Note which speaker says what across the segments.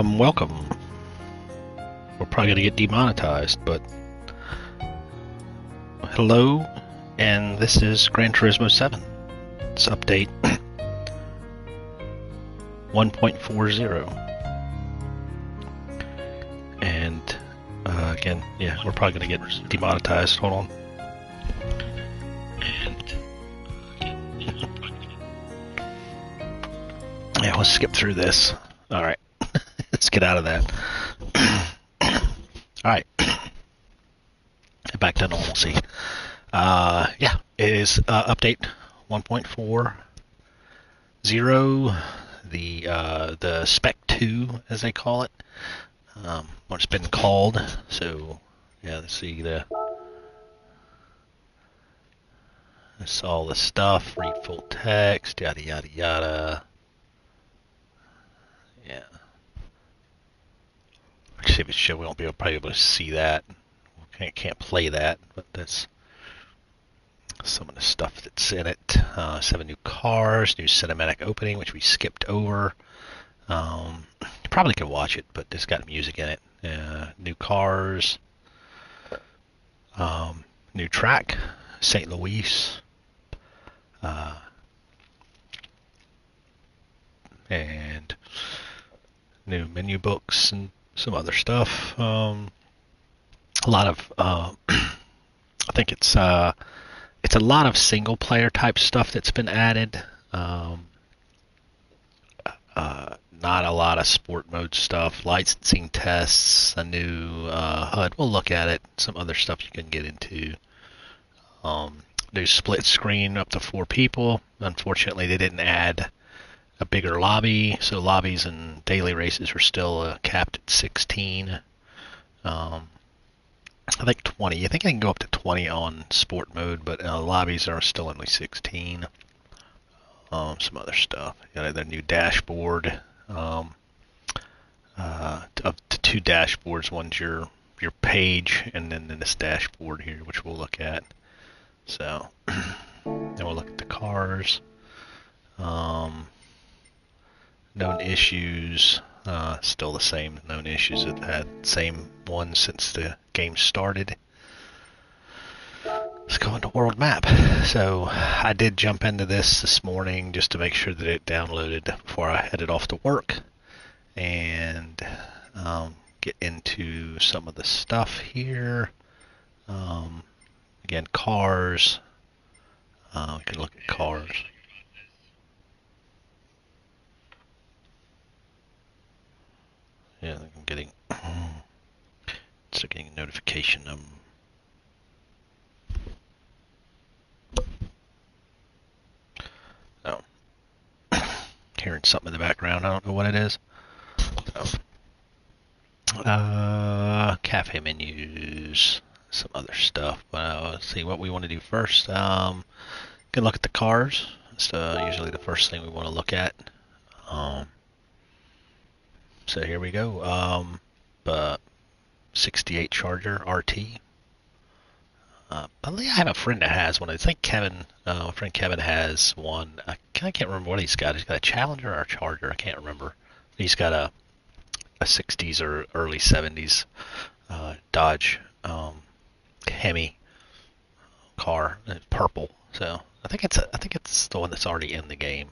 Speaker 1: Welcome. We're probably going to get demonetized, but hello, and this is Gran Turismo 7. It's update 1.40. And again, yeah, we're probably going to get demonetized. Hold on. Yeah, let's skip through this. All right, let's get out of that. All right, back to normalcy. Yeah, it is update 1.40. The Spec II, as they call it. What it's been called. So, yeah, let's see that's all the stuff. Read full text. Yada yada yada. Yeah. See if it's show. We won't be probably able to see that. Can't play that, but that's some of the stuff that's in it. 7 new cars, new cinematic opening, which we skipped over. You probably could watch it, but it's got music in it. New cars, new track, St. Louis, and new menu books and some other stuff. A lot of, I think it's a lot of single player type stuff that's been added. Not a lot of sport mode stuff. Licensing tests, a new HUD. We'll look at it. Some other stuff you can get into. New split screen up to 4 people. Unfortunately, they didn't add a bigger lobby, so lobbies and daily races are still capped at 16. I think 20. I think I can go up to 20 on sport mode, but lobbies are still only 16. Some other stuff. Got their new dashboard. Up to 2 dashboards. One's your page, and then this dashboard here, which we'll look at. So then we'll look at the cars. Known issues. Still the same known issues that had same one since the game started. Let's go into world map. So I did jump into this morning just to make sure that it downloaded before I headed off to work and get into some of the stuff here. Again, cars. We can look at cars. Yeah, I'm getting a notification. Oh, hearing something in the background. I don't know what it is. So, cafe menus, some other stuff. Let's see what we want to do first. Can look at the cars. It's usually the first thing we want to look at. So here we go. 68 Charger RT. I have a friend that has one. I think Kevin, my friend Kevin has one. I can't remember what he's got. He's got a Challenger or a Charger. I can't remember. He's got a 60s or early 70s Dodge Hemi car, purple. So I think it's the one that's already in the game.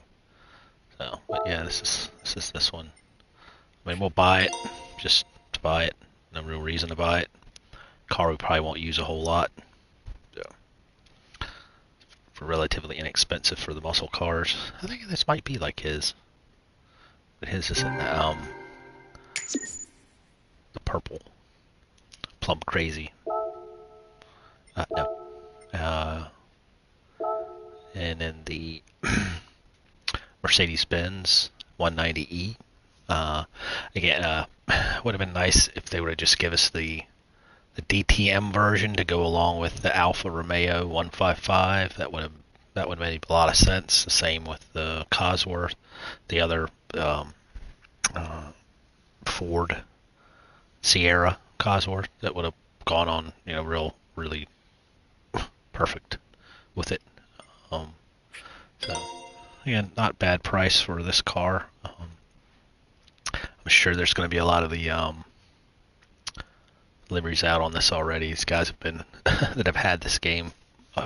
Speaker 1: So, but yeah, this is this one. I mean, we'll buy it just to buy it. No real reason to buy it. Car we probably won't use a whole lot. So, for relatively inexpensive for the muscle cars. I think this might be like his. But his is the purple. Plum crazy. No. And then the Mercedes-Benz 190E. Again, would have been nice if they would have just give us the DTM version to go along with the Alfa Romeo 155. That would have made a lot of sense. The same with the Cosworth, the other Ford Sierra Cosworth. That would have gone on, really perfect with it. So again, not bad price for this car. I sure there's going to be a lot of the liveries out on this already. These guys have been that have had this game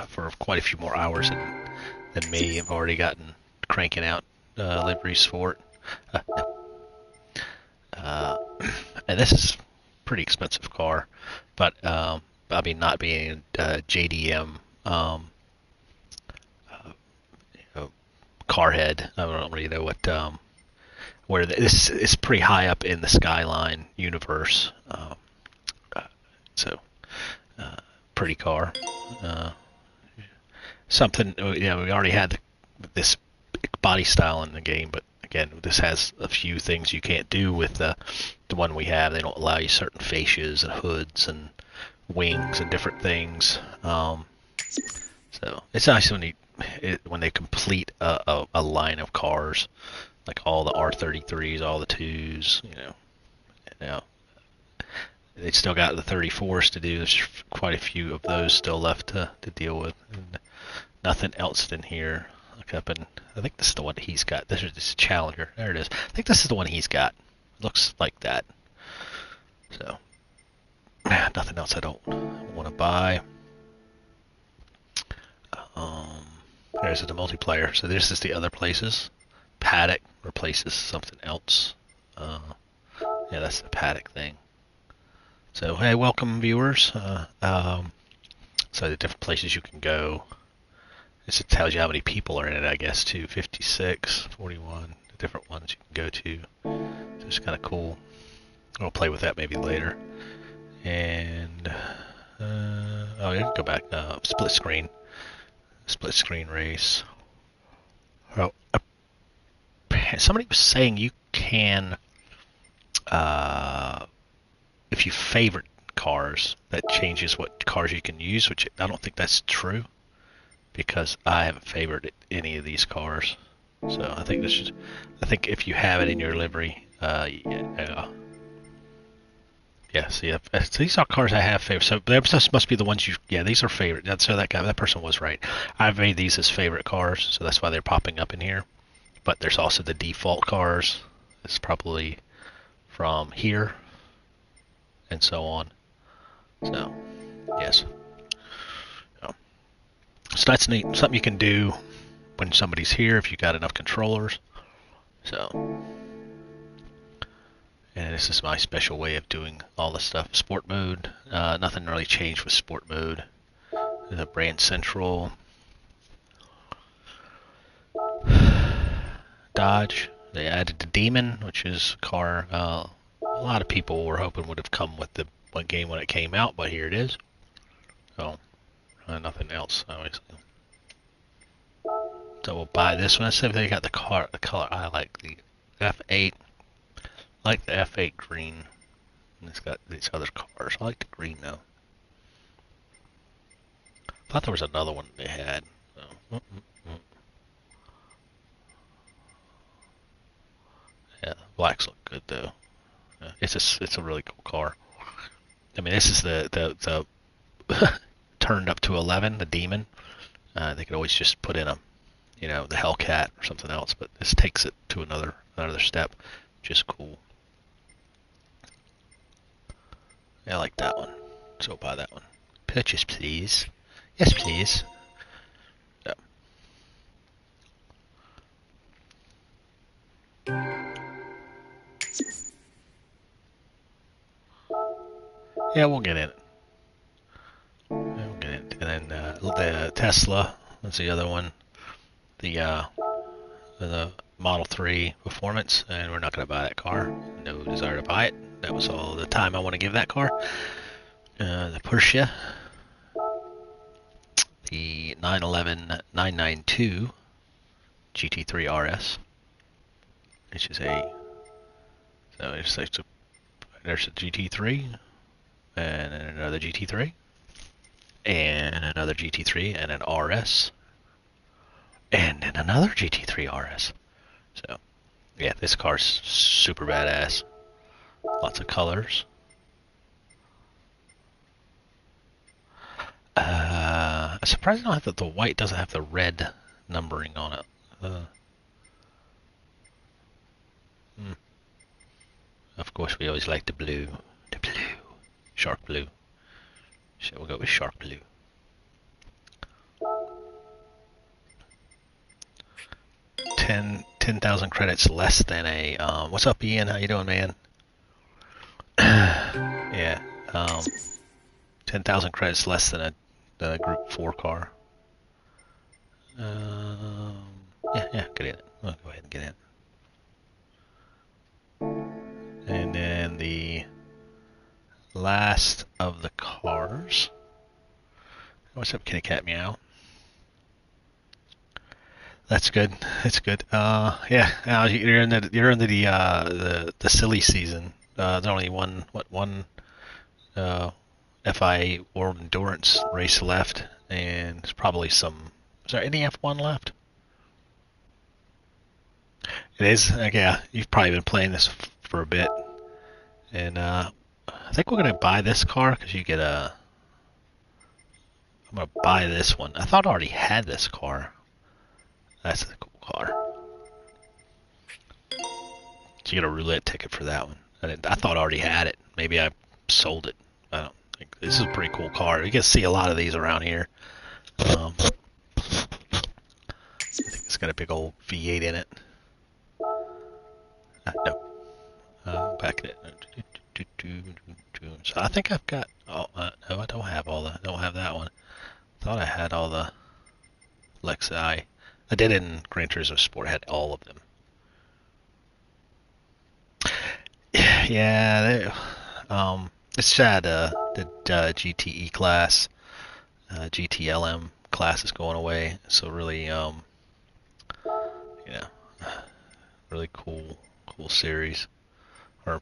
Speaker 1: for quite a few more hours than me. Have already gotten cranking out liveries for it. No. And this is a pretty expensive car, but I mean, not being JDM car head, I don't really know what where this is pretty high up in the Skyline universe. So pretty car. Something, we already had this body style in the game, but again, this has a few things you can't do with the one we have. They don't allow you certain fascias and hoods and wings and different things. So it's nice when they complete a line of cars, like all the R33s, all the 2s, they still got the 34s to do. There's quite a few of those still left to deal with. And nothing else in here. Look up, and I think this is the one he's got. This is this Challenger. There it is. I think this is the one he's got. Looks like that. So nothing else I don't want to buy. There's the multiplayer. So this is the other places. Paddock replaces something else. Yeah, that's the Paddock thing. So hey, welcome viewers. So the different places you can go. This tells you how many people are in it, I guess, too. 56, 41, the different ones you can go to. So it's kind of cool. I'll play with that maybe later. And oh yeah, go back. Split screen race. Oh, somebody was saying you can. If you favorite cars, that changes what cars you can use, which I don't think that's true, because I haven't favored any of these cars. So I think if you have it in your livery, yeah. See, these are cars I have favored. So this must be the ones these are favorite. So that person was right. I've made these as favorite cars, so that's why they're popping up in here. But there's also the default cars. It's probably from here and so on. So yes. So that's neat. Something you can do when somebody's here if you got enough controllers. So, and this is my special way of doing all this stuff. Sport mode. Nothing really changed with sport mode. The brand central. Dodge. They added the Demon, which is a car a lot of people were hoping would have come with the game when it came out, but here it is. So nothing else, obviously. So we'll buy this one. Let's see if they got the color. I like the F8. I like the F8 green. And it's got these other cars. I like the green though. I thought there was another one they had. So, yeah, blacks look good though. It's a really cool car. I mean, this is the turned up to 11, the Demon. They could always just put in the Hellcat or something else, but this takes it to another step, which is cool. Yeah, I like that one. So buy that one. Purchase, please. Yes, please. Yeah. Yeah, we'll get in it. We'll get in. And then the Tesla. That's the other one. The Model 3 Performance, and we're not going to buy that car. No desire to buy it. That was all the time I want to give that car. The Porsche, the 911 992 GT3 RS, which is there's a GT3, and another GT3, and another GT3, and an RS, and then another GT3 RS. So, yeah, this car's super badass. Lots of colors. I'm surprised the white doesn't have the red numbering on it. Of course, we always like the blue. The blue. Shark blue. So we'll go with shark blue. Ten thousand credits less than a. What's up, Ian? How you doing, man? Yeah. 10,000 credits less than a Group 4 car. Yeah, get in. I'll go ahead and get in. And then the last of the cars. What's up, Kitty Cat Meow? That's good. That's good. Yeah. You're in the silly season. There's only one FIA World Endurance race left, and there's probably some. Is there any F1 left? It is. Yeah, you've probably been playing this for a bit, and I think we're gonna buy this car because you get a. I'm gonna buy this one. I thought I already had this car. That's a cool car. So you get a roulette ticket for that one. I thought I already had it. Maybe I sold it. I don't think this is a pretty cool car. You can see a lot of these around here. I think it's got a big old V8 in it. No. Back it. So I think I've got. Oh no, I don't have all the. I don't have that one. Thought I had all the Lexi. I did in Gran Turismo Sport. I had all of them. Yeah, it's sad. The GTE class, GTLM class is going away. So really, really cool series or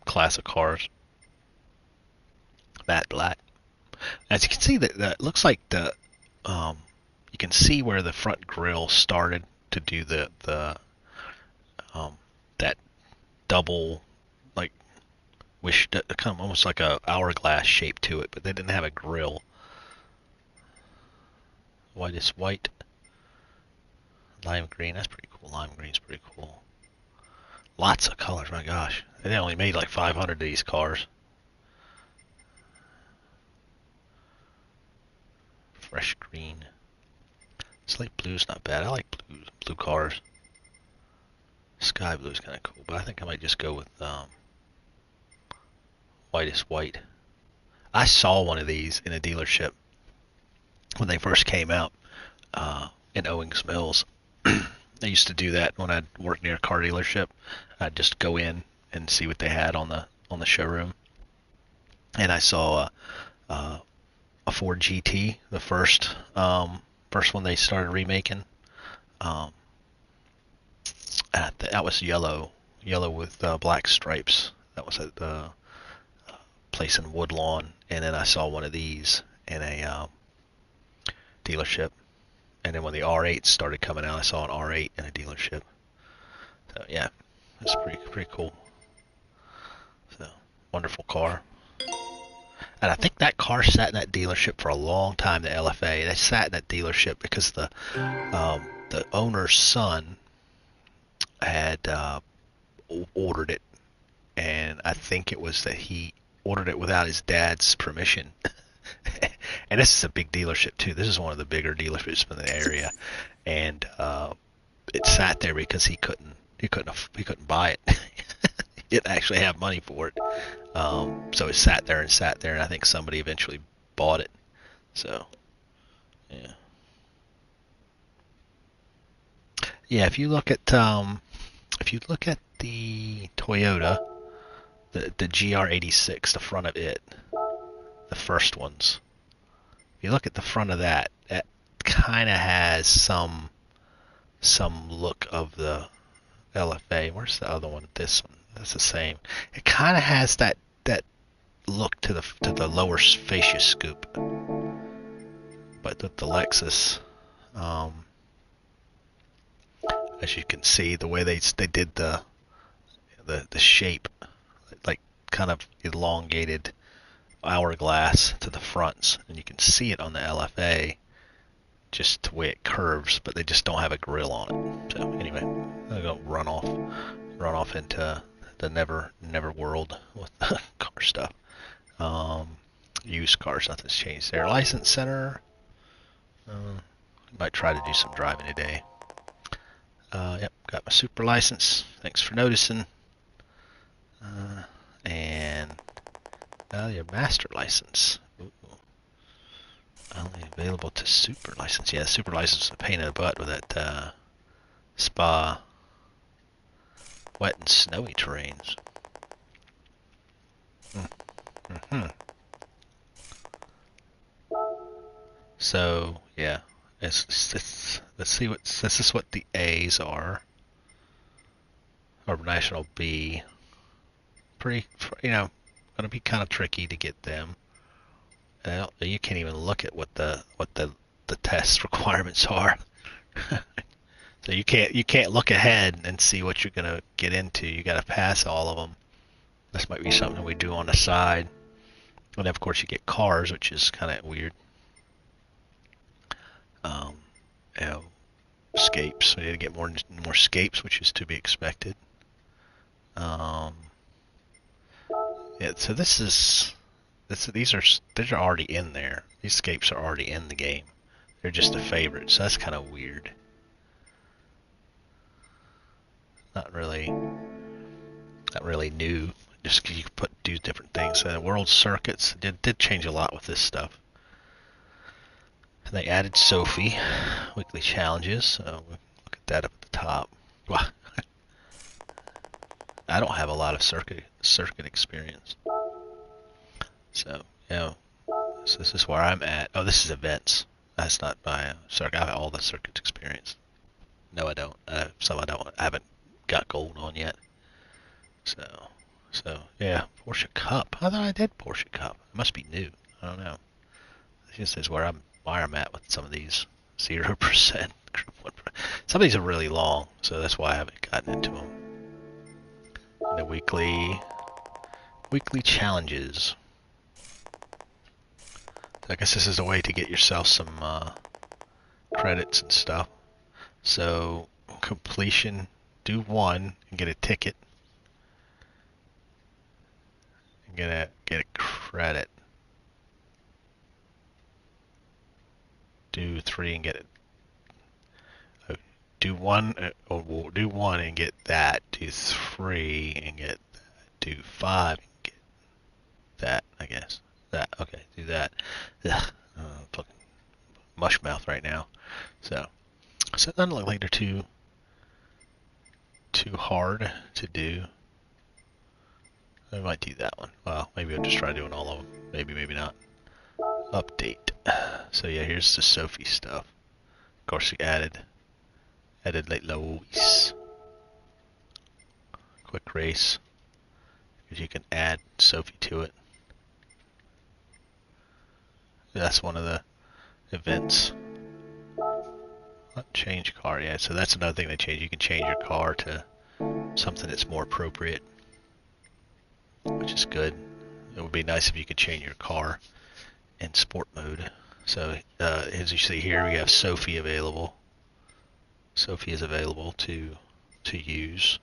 Speaker 1: class of cars. Matte black. As you can see, that looks like the you can see where the front grille started to do the that double, like, kind of almost like a hourglass shape to it, but they didn't have a grille. White is white. Lime green, that's pretty cool. Lime green's pretty cool. Lots of colors, my gosh. They only made like 500 of these cars. Fresh green. Slate blue's not bad. I like blue cars. Sky blue is kind of cool, but I think I might just go with white is white. I saw one of these in a dealership when they first came out in Owings Mills. I used to do that when I worked near a car dealership. I'd just go in and see what they had on the showroom, and I saw a Ford GT, the first one they started remaking. That was yellow with black stripes. That was at the place in Woodlawn, and then I saw one of these in a dealership. And then when the R8 started coming out, I saw an R8 in a dealership. So yeah, it's pretty cool. So wonderful car. And I think that car sat in that dealership for a long time. The LFA, they sat in that dealership because the owner's son had ordered it, and I think it was that he ordered it without his dad's permission. And this is a big dealership too. This is one of the bigger dealerships in the area, and it sat there because he couldn't buy it. He didn't actually have money for it, so it sat there, and I think somebody eventually bought it. So, yeah. Yeah, if you look at the Toyota, the GR86, the front of it, the first ones. If you look at the front of that kind of has some look of the LFA. Where's the other one? This one. That's the same. It kind of has that look to the lower fascia scoop. But with the Lexus, as you can see, the way they did the shape, like kind of elongated hourglass to the fronts, and you can see it on the LFA, just the way it curves, but they just don't have a grill on it. So anyway, I'm gonna run off run off into the never world with car stuff. Used cars, nothing's changed there. License center. Might try to do some driving today. Yep, got my super license. Thanks for noticing. And your master license. Ooh. Only available to super license. Yeah, super license is a pain in the butt with that spa, wet and snowy terrains. Mm-hmm. So yeah, let's see what this is. What the A's are, or national B. Pretty, gonna be kind of tricky to get them. You can't even look at what the test requirements are. So you can't look ahead and see what you're gonna get into. You got to pass all of them. This might be something we do on the side. And of course you get cars, which is kind of weird. Um, you know, escapes. We need to get more escapes, which is to be expected. Yeah. So these are already in there. These escapes are already in the game. They're just a favorite, so that's kind of weird. Not really new. Just you do different things. World circuits did change a lot with this stuff. And they added Sophie weekly challenges. So we'll look at that up at the top. Wow. I don't have a lot of circuit experience. So so this is where I'm at. Oh, this is events. That's not my circuit. I have all the circuits experience. No, I don't. Some I don't. I haven't got gold on yet. So yeah, Porsche Cup. I thought I did Porsche Cup. It must be new. I don't know. This is where I'm at with some of these 0%. Some of these are really long, so that's why I haven't gotten into them. And the weekly challenges. I guess this is a way to get yourself some credits and stuff. So completion, do one and get a ticket. And get a credit. Do 3 and get it. Do one and get that. Do 3 and get that. Do 5 and get that. I guess that. Okay, do that. Ugh, fucking mush mouth right now. So it doesn't look like they're too hard to do. I might do that one. Well, maybe I'll just try doing all of them. Maybe not. Update. So yeah, here's the Sophie stuff. Of course, we added like Lois. Quick race. Because you can add Sophie to it. That's one of the events. Change car, yeah. So that's another thing they changed. You can change your car to something that's more appropriate, which is good. It would be nice if you could change your car in sport mode. So as you see here, we have Sophie available. Sophie is available to use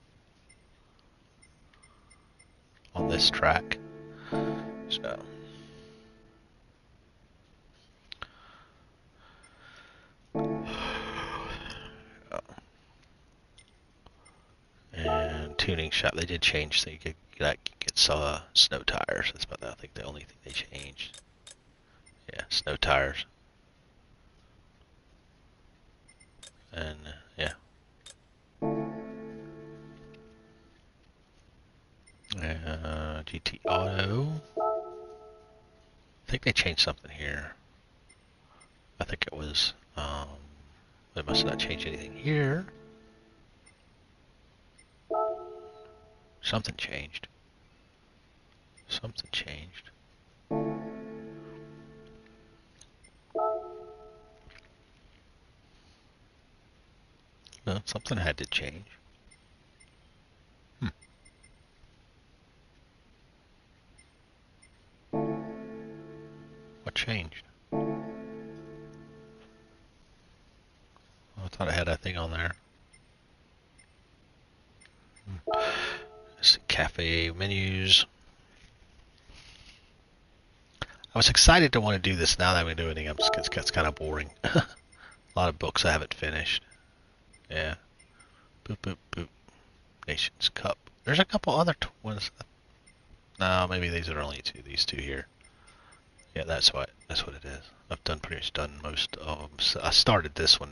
Speaker 1: on this track. So and tuning shop, they did change so you could get snow tires. That's about I think the only thing they changed. Yeah, snow tires. And yeah. GT Auto. I think they changed something here. I think it was, they must not change anything here. Something changed. Something changed. No, something had to change. What changed? Oh, I thought I had that thing on there. cafe menus. I was excited to want to do this. Now that I'm doing it, it's kind of boring. A lot of books I haven't finished. Yeah. Boop, boop, boop. Nations Cup. There's a couple other ones. No, maybe these are only two. These two here. Yeah, that's what it is. I've pretty much done most of them. So I started this one.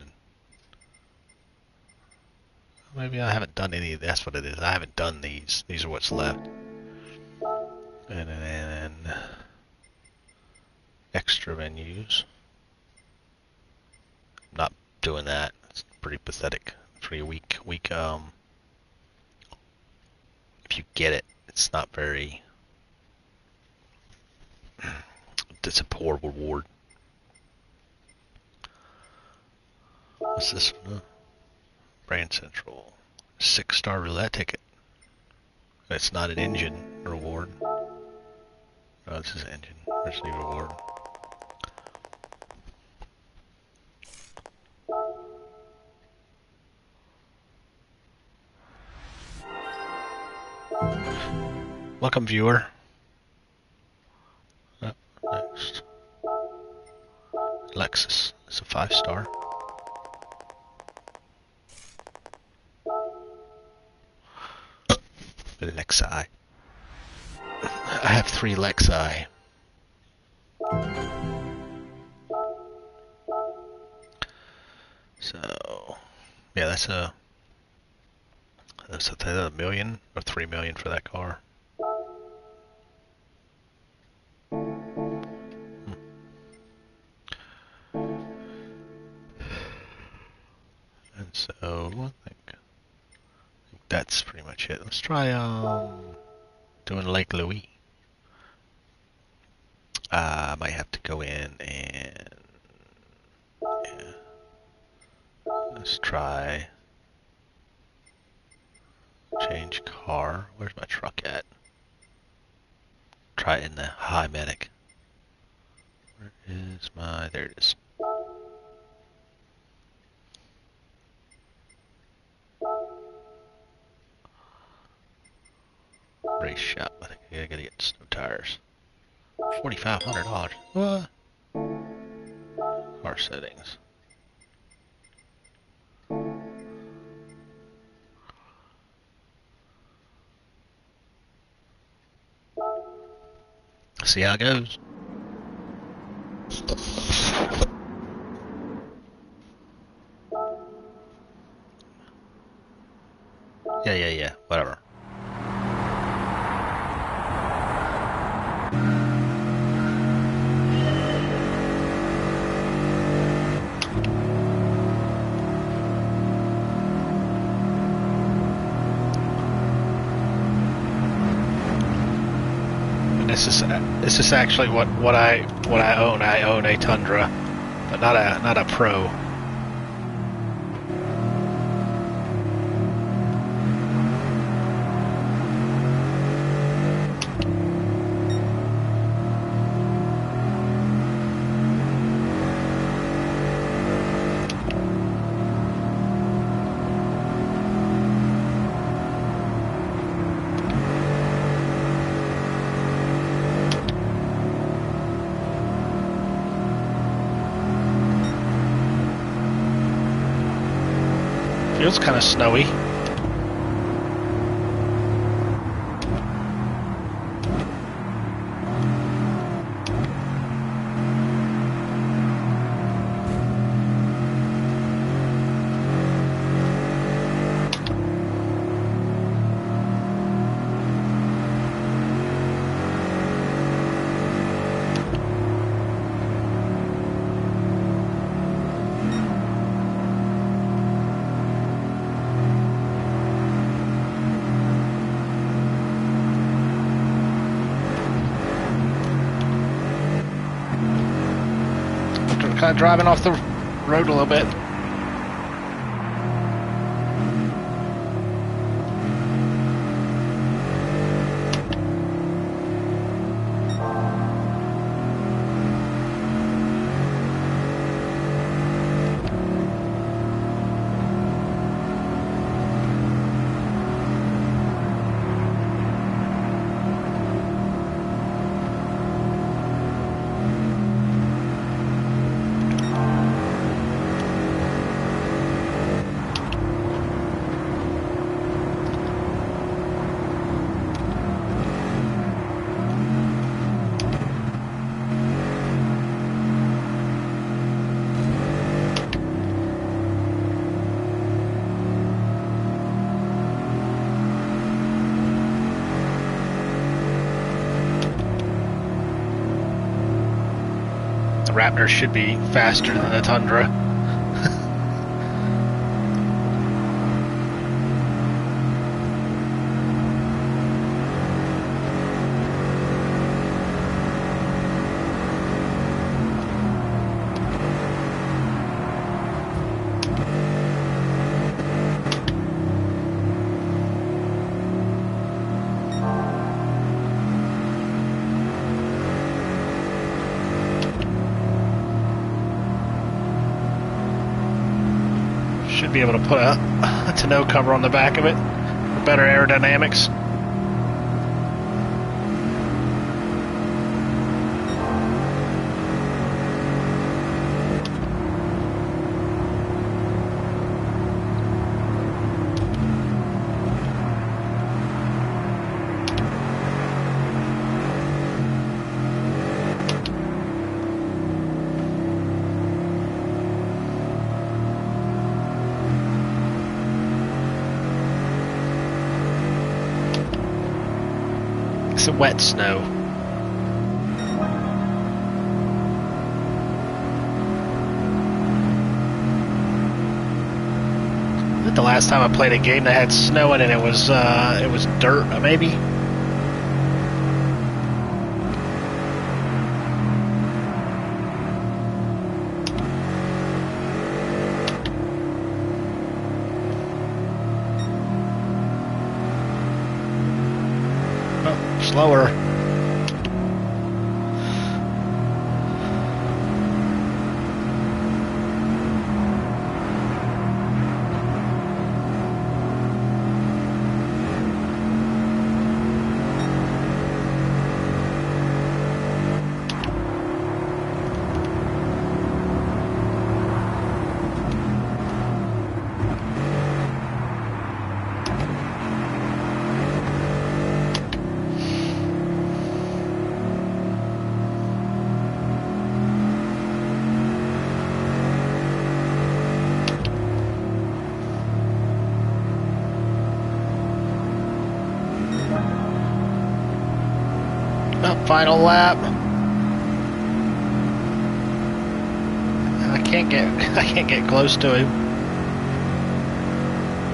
Speaker 1: Maybe I haven't done any. That's what it is. I haven't done these. These are what's left. And then extra menus. I'm not doing that. It's pretty pathetic. Pretty weak. If you get it, it's not very. It's a poor reward. What's this one? Brand Central. 6-star roulette ticket. It's not an engine reward. Oh, this is engine. There's the reward. Welcome, viewer. Next. Lexus. It's a 5-star. Lexi. I have 3 Lexi. So, yeah, that's a million or 3 million for that car. And so I think that's pretty much it. Let's try doing Lake Louise. I might have to go in and yeah. Let's try change car. Where's my truck at? Try it in the high medic. Where is my? There it is. Race shop. I think I gotta get snow tires. $4,500. What? Car settings. See how it goes. Yeah. Whatever. This is actually what I own. I own a Tundra, but not a Pro. Feels kind of snowy. Kind of driving off the road a little bit. The Raptor should be faster than the Tundra. Should be able to put a tonneau cover on the back of it for better aerodynamics. It's a wet snow. I think the last time I played a game that had snow in it, it was dirt, maybe. Slower. Final lap. I can't get close to him.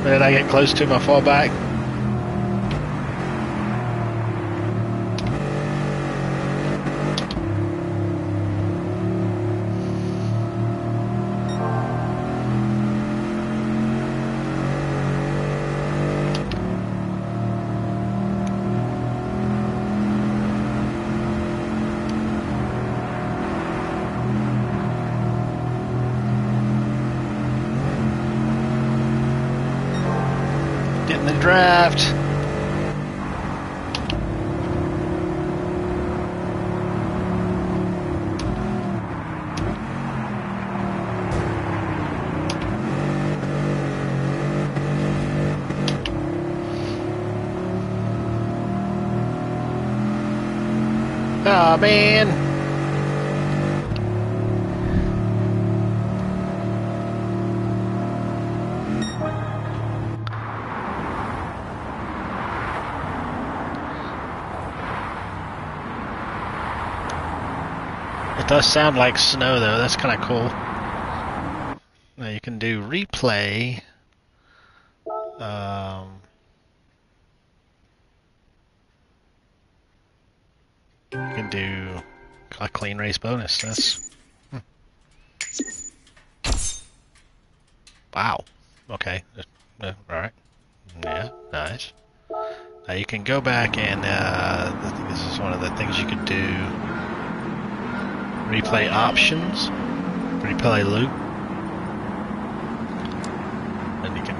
Speaker 1: The minute I get close to him, I fall back. The draft. Oh man. It does sound like snow though, that's kind of cool. Now you can do replay. You can do a clean race bonus. That's wow. Okay. Alright. Yeah, nice. Now you can go back and I think this is one of the things you could do. Replay options, replay loop, and you can,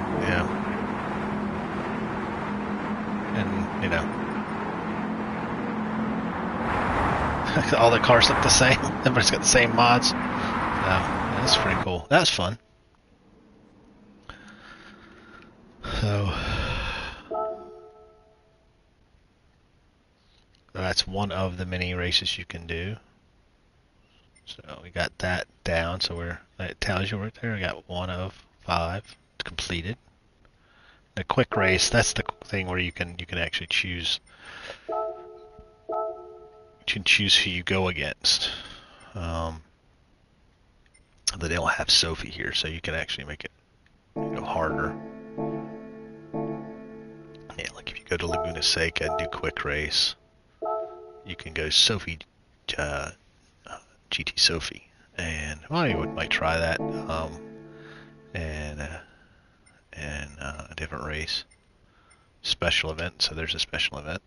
Speaker 1: and you know, all the cars look the same. Everybody's got the same mods. That's pretty cool. That's fun. So that's one of the many races you can do. So we got that down, so it tells you right there, we got 1 of 5 completed. The quick race, that's the thing where you can actually choose who you go against. They don't have Sophie here, so you can actually make it go harder. Yeah, like if you go to Laguna Seca and do quick race, you can go Sophie, GT Sophie, and well, you might try that, and a different race, special event. So there's a special event.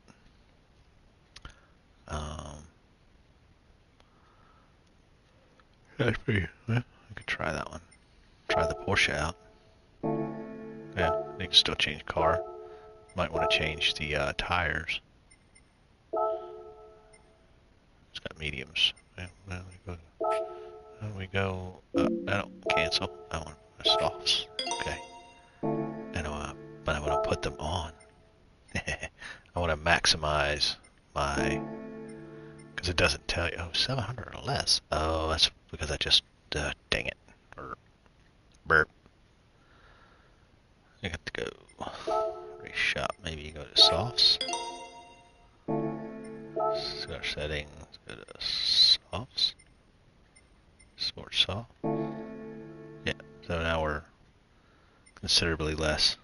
Speaker 1: That's pretty. Well, I could try that one. Try the Porsche out. Yeah, you can still change car. Might want to change the tires. It's got mediums. Yeah, we go. I don't cancel. I want softs. Okay. But I want to put them on. I want to maximize my, because it doesn't tell you. Oh, 700 or less. Oh, that's because I just dang it. Or burp. I got to go race shop. Maybe you go to softs. So our settings. Go to softs. Sport soft. Yeah. So now we're considerably less.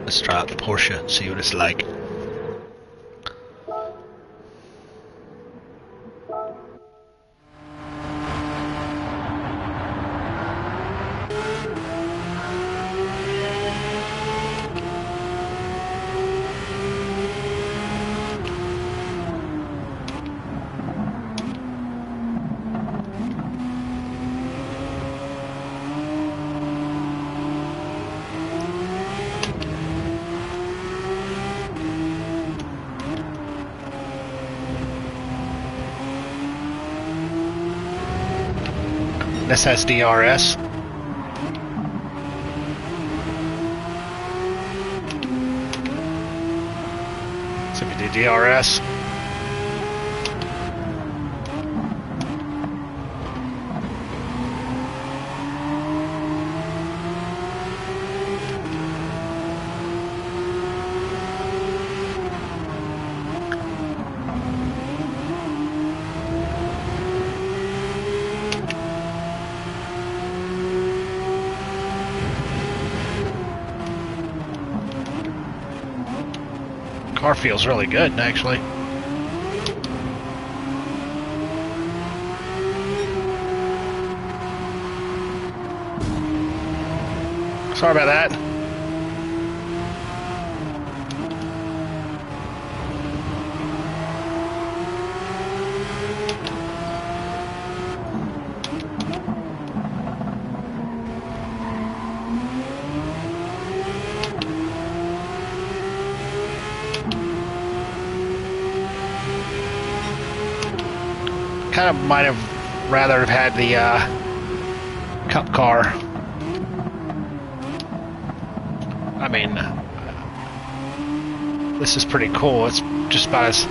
Speaker 1: Let's try out the Porsche and see what it's like. This has DRS. So we do DRS. Car feels really good, actually. Sorry about that. Kind of might have rather have had the cup car. I mean, this is pretty cool. It's just about as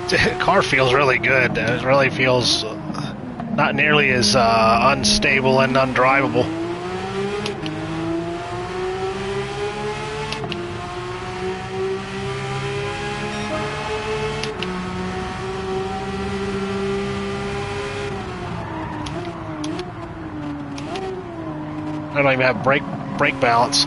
Speaker 1: the car feels really good. It really feels not nearly as unstable and undrivable. I don't even have brake balance.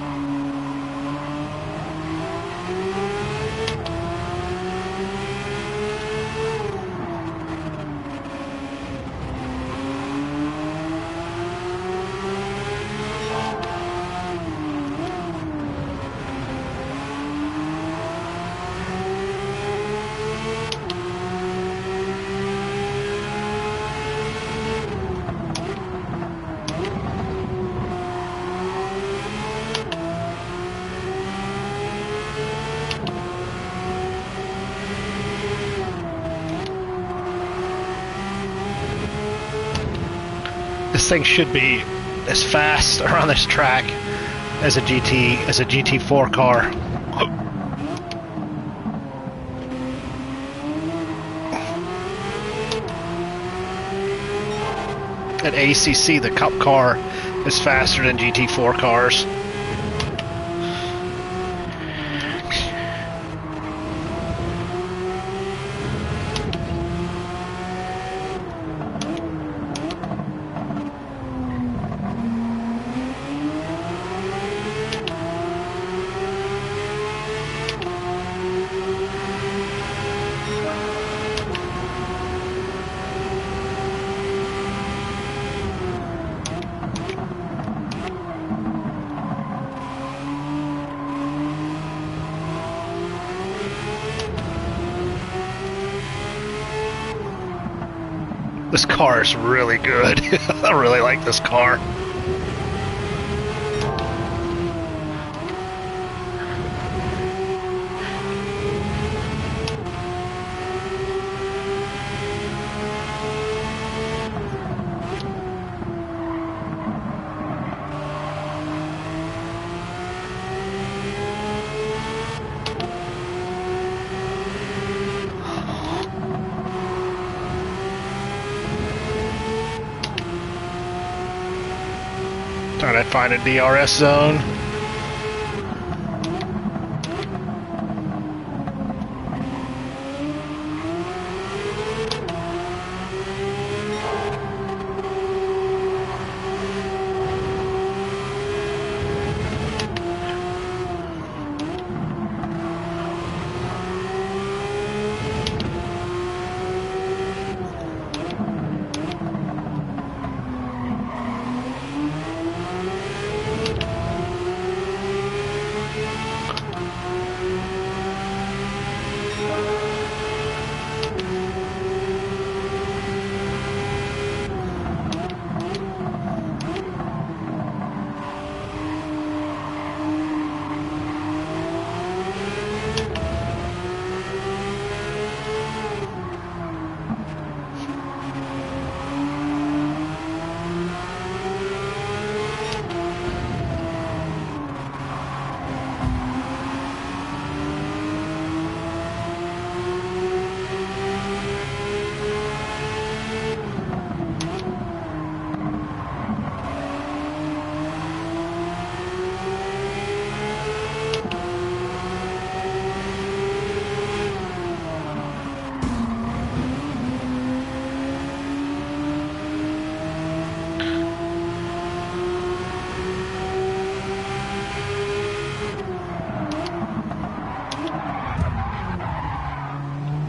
Speaker 1: This thing should be as fast around this track as a GT4 car. At ACC, the Cup car is faster than GT4 cars. This car is really good. I really like this car. Trying to find a DRS zone.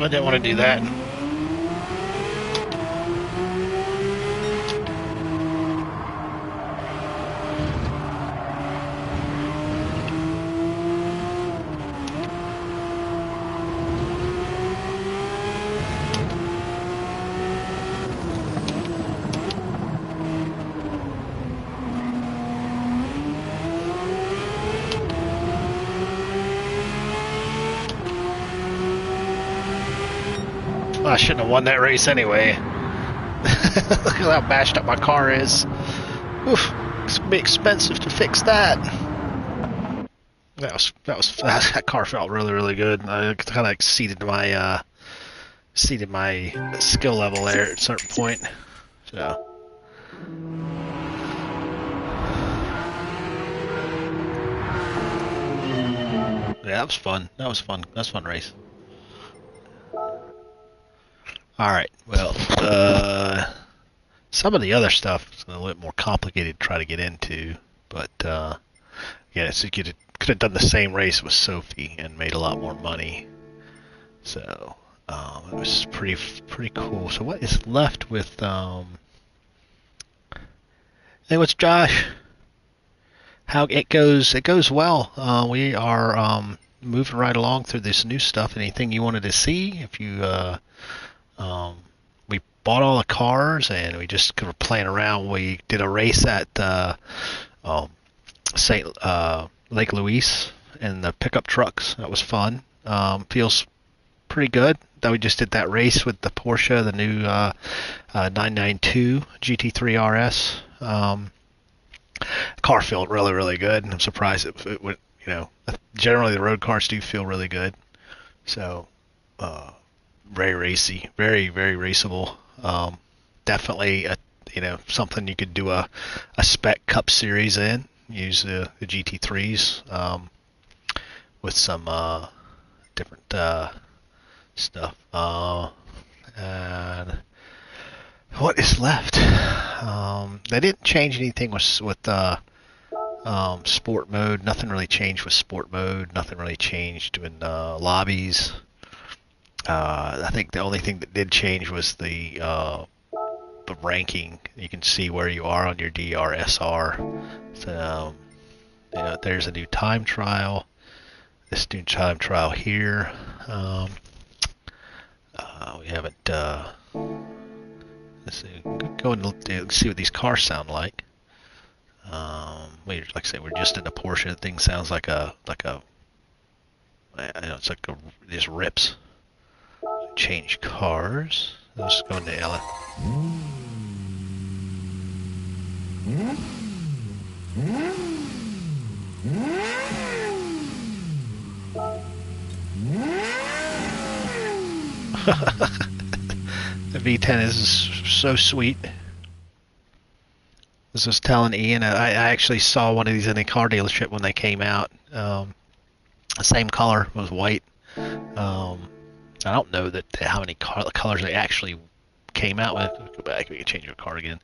Speaker 1: I didn't want to do that. I shouldn't have won that race anyway. Look at how bashed up my car is. Oof, it's gonna be expensive to fix that. That car felt really good. I kind of exceeded my skill level there at a certain point. So. Yeah, that was fun. That was fun. That's a fun race. Alright, well, some of the other stuff is a little more complicated to try to get into, but, yeah, so you could have done the same race with Sophie and made a lot more money. So, it was pretty cool. So what is left with, hey, what's Josh? How it goes well. We are, moving right along through this new stuff. Anything you wanted to see? If you, we bought all the cars and we just were playing around. We did a race at Lake Louise in the pickup trucks. That was fun. Feels pretty good. that we just did that race with the Porsche, the new 992 GT3 RS. Car felt really, really good. I'm surprised it went. Generally the road cars do feel really good. So, very racy, very, very raceable. Definitely something you could do a Spec Cup series in. Use the GT3s with some different stuff. And what is left? They didn't change anything with sport mode. Nothing really changed with sport mode. Nothing really changed in lobbies. I think the only thing that did change was the ranking. You can see where you are on your DRSR. So, there's a new time trial. This new time trial here. We haven't. Let's see. Go and see what these cars sound like. Like I say, we're just in a Porsche. The thing sounds like it's like it just rips. Change cars. Let's go into Ella. The V10 is so sweet. This was telling Ian, I actually saw one of these in a car dealership when they came out. The same color, was white. I don't know how many colors they actually came out with. Let's go back, we can change your car again.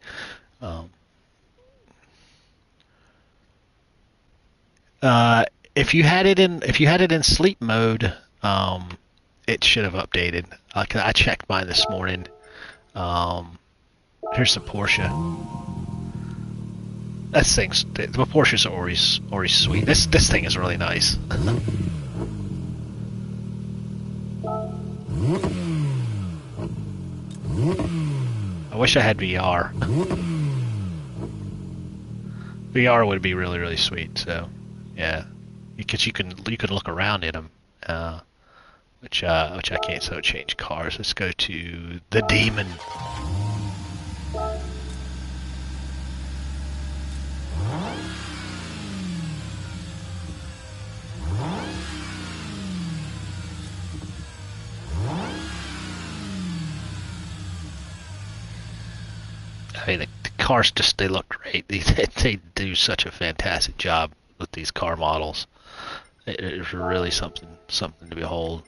Speaker 1: If you had it in sleep mode, it should have updated. I checked mine this morning. Here's the Porsche. The Porsches are always sweet. This thing is really nice. I wish I had VR. VR would be really, really sweet. So, yeah, because you can look around in them, which I can't. So change cars. Let's go to the Demon. I mean, the cars they look great. They do such a fantastic job with these car models. It is really something to behold.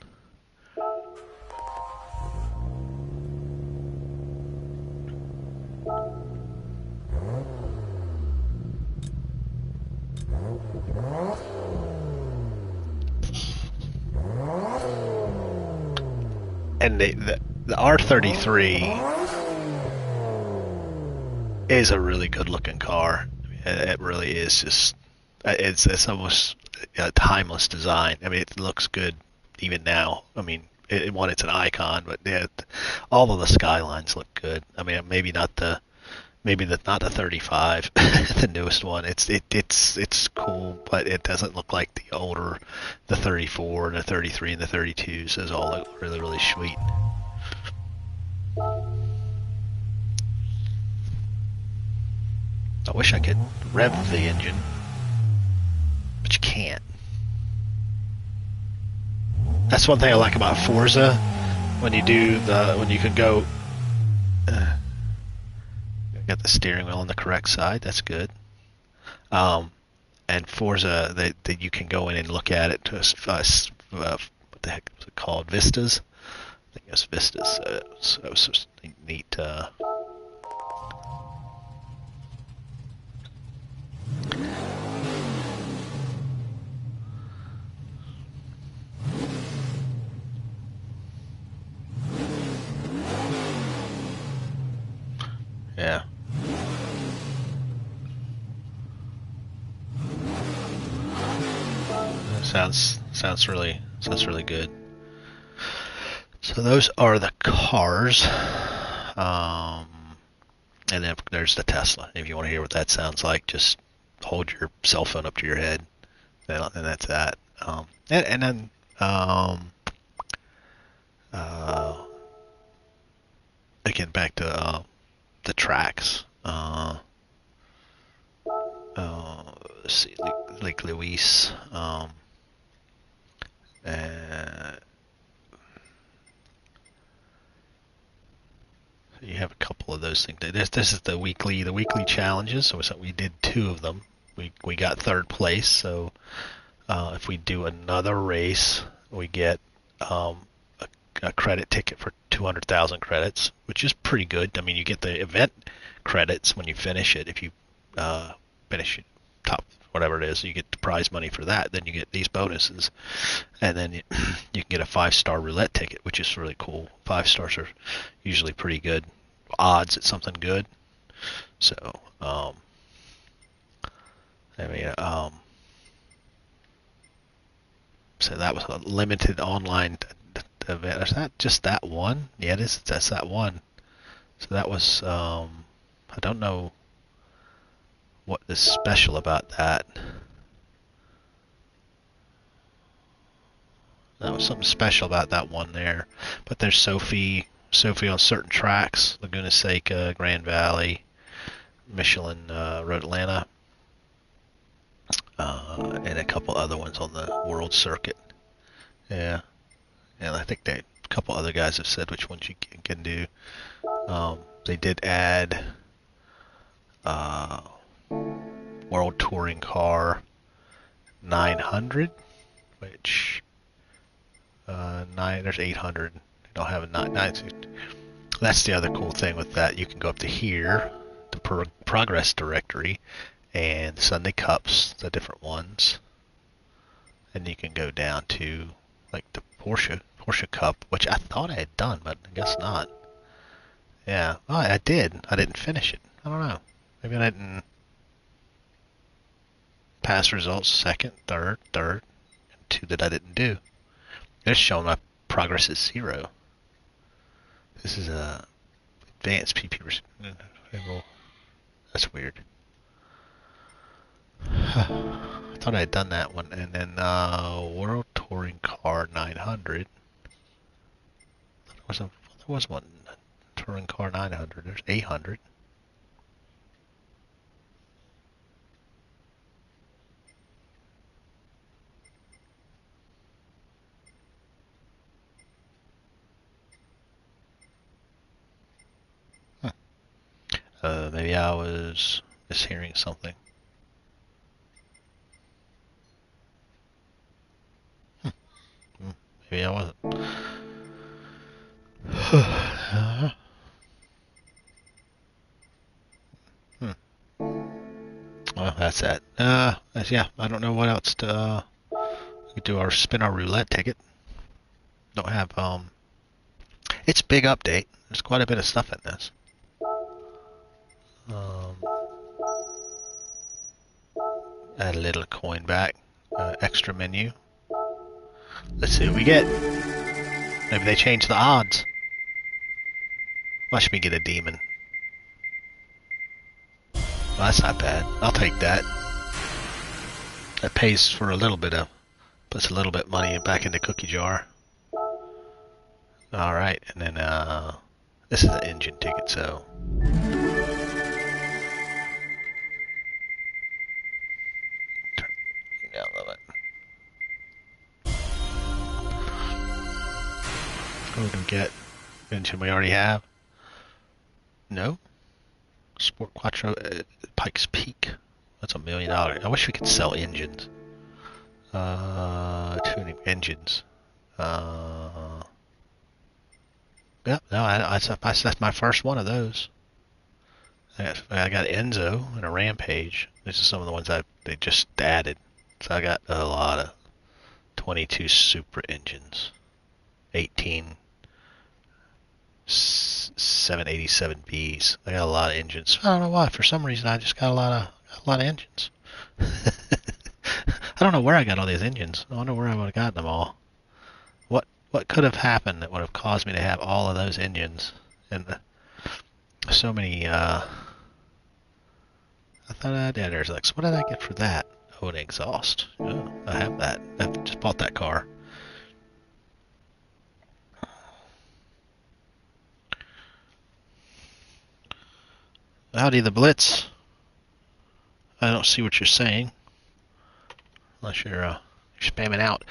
Speaker 1: And the R33 is a really good looking car. It really is just it's almost a timeless design. I mean, it looks good even now. I mean, it's an icon, but yeah, all of the skylines look good. I mean, maybe not the 35, the newest one. It's cool, but it doesn't look like the 34 and the 33 and the 32s. Those all look really, really sweet. I wish I could rev the engine, but you can't. That's one thing I like about Forza. When you can go, got the steering wheel on the correct side. That's good. And Forza, that you can go in and look at it to what the heck was it called? Vistas. I think it was Vistas. So it was just neat. Yeah. Sounds really good. So those are the cars. And then there's the Tesla. If you want to hear what that sounds like, just hold your cell phone up to your head, and that's that. And then Again, back to the tracks. Let's see, Lake Louise. And you have a couple of those things. This is the weekly challenges. So we did 2 of them. We got 3rd place. So if we do another race, we get a credit ticket for 200,000 credits, which is pretty good. I mean, you get the event credits when you finish it. If you finish it top, whatever it is, you get the prize money for that. Then you get these bonuses, and then you can get a 5-star roulette ticket, which is really cool. 5 stars are usually pretty good odds at something good. So, so that was a limited online event. Is that just that one? Yeah, it is. That's that one. So that was, I don't know what is special about that. That was something special about that one there. But there's Sophie on certain tracks, Laguna Seca, Grand Valley, Michelin, Road Atlanta, and a couple other ones on the World Circuit. Yeah, and I think a couple other guys have said which ones you can do. They did add World Touring Car 900, which there's 800. You don't have a 9. That's the other cool thing with that. You can go up to here, the progress directory, and the Sunday Cups, the different ones, and you can go down to like the Porsche Cup, which I thought I had done, but I guess not. Yeah, oh, I did. I didn't finish it. I don't know. Maybe I didn't pass results 2nd, 3rd, and 2 that I didn't do. They're showing my progress is 0. This is a advanced PP. That's weird. I thought I had done that one, and then World Touring Car 900. There was one Touring Car 900. There's 800. Maybe I was mishearing something. Maybe I wasn't. Well, that's that. Yeah, I don't know what else to. We do spin our roulette ticket. Don't have It's a big update. There's quite a bit of stuff in this. Add a little coin back. Extra menu. Let's see what we get. Maybe they changed the odds. Watch me get a demon. Well, that's not bad. I'll take that. That pays for a little bit of, puts a little bit of money back in the cookie jar. Alright, and then this is an engine ticket, so turn down a little bit. What do we get? Engine we already have? No? Sport Quattro Pikes Peak. That's $1 million. I wish we could sell engines. Tuning engines. Yep, no, that's my first one of those. I got Enzo and a Rampage. These are some of the ones they just added. So I got a lot of 22 Super engines, 18 787Bs. I got a lot of engines. I don't know why. For some reason, I just got a lot of engines. I don't know where I got all these engines. I wonder where I would have gotten them all. What could have happened that would have caused me to have all of those engines? And so many, I thought I did. There's like, so what did I get for that? Oh, an exhaust. Oh, I have that. I just bought that car. Howdy, the Blitz. I don't see what you're saying, unless you're spamming out.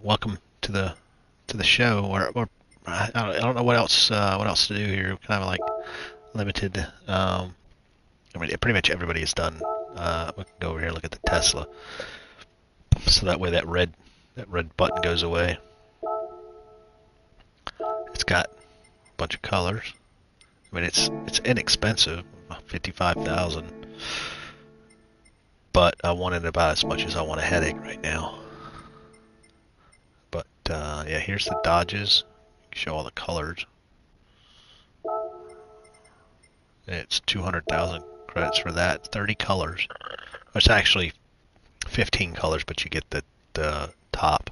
Speaker 1: Welcome to the show. I don't know what else to do here. Kind of like limited. I mean, pretty much everybody is done. We can go over here and look at the Tesla, so that way that red button goes away. It's got a bunch of colors. I mean, it's inexpensive, 55,000. But I want it about as much as I want a headache right now. But yeah, here's the Dodges. Show all the colors. It's 200,000 credits for that. 30 colors. It's actually 15 colors, but you get the top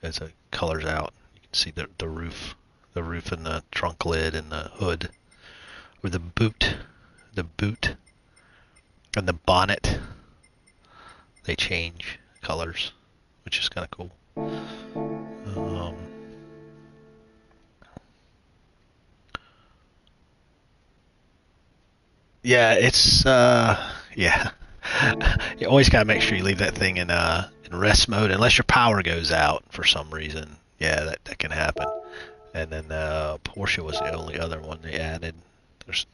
Speaker 1: as it colors out. You can see the roof and the trunk lid and the hood, or the boot, and the bonnet. They change colors, which is kind of cool. Yeah, it's yeah. You always gotta make sure you leave that thing in rest mode, unless your power goes out for some reason. Yeah, that can happen. And then Porsche was the only other one they added. There's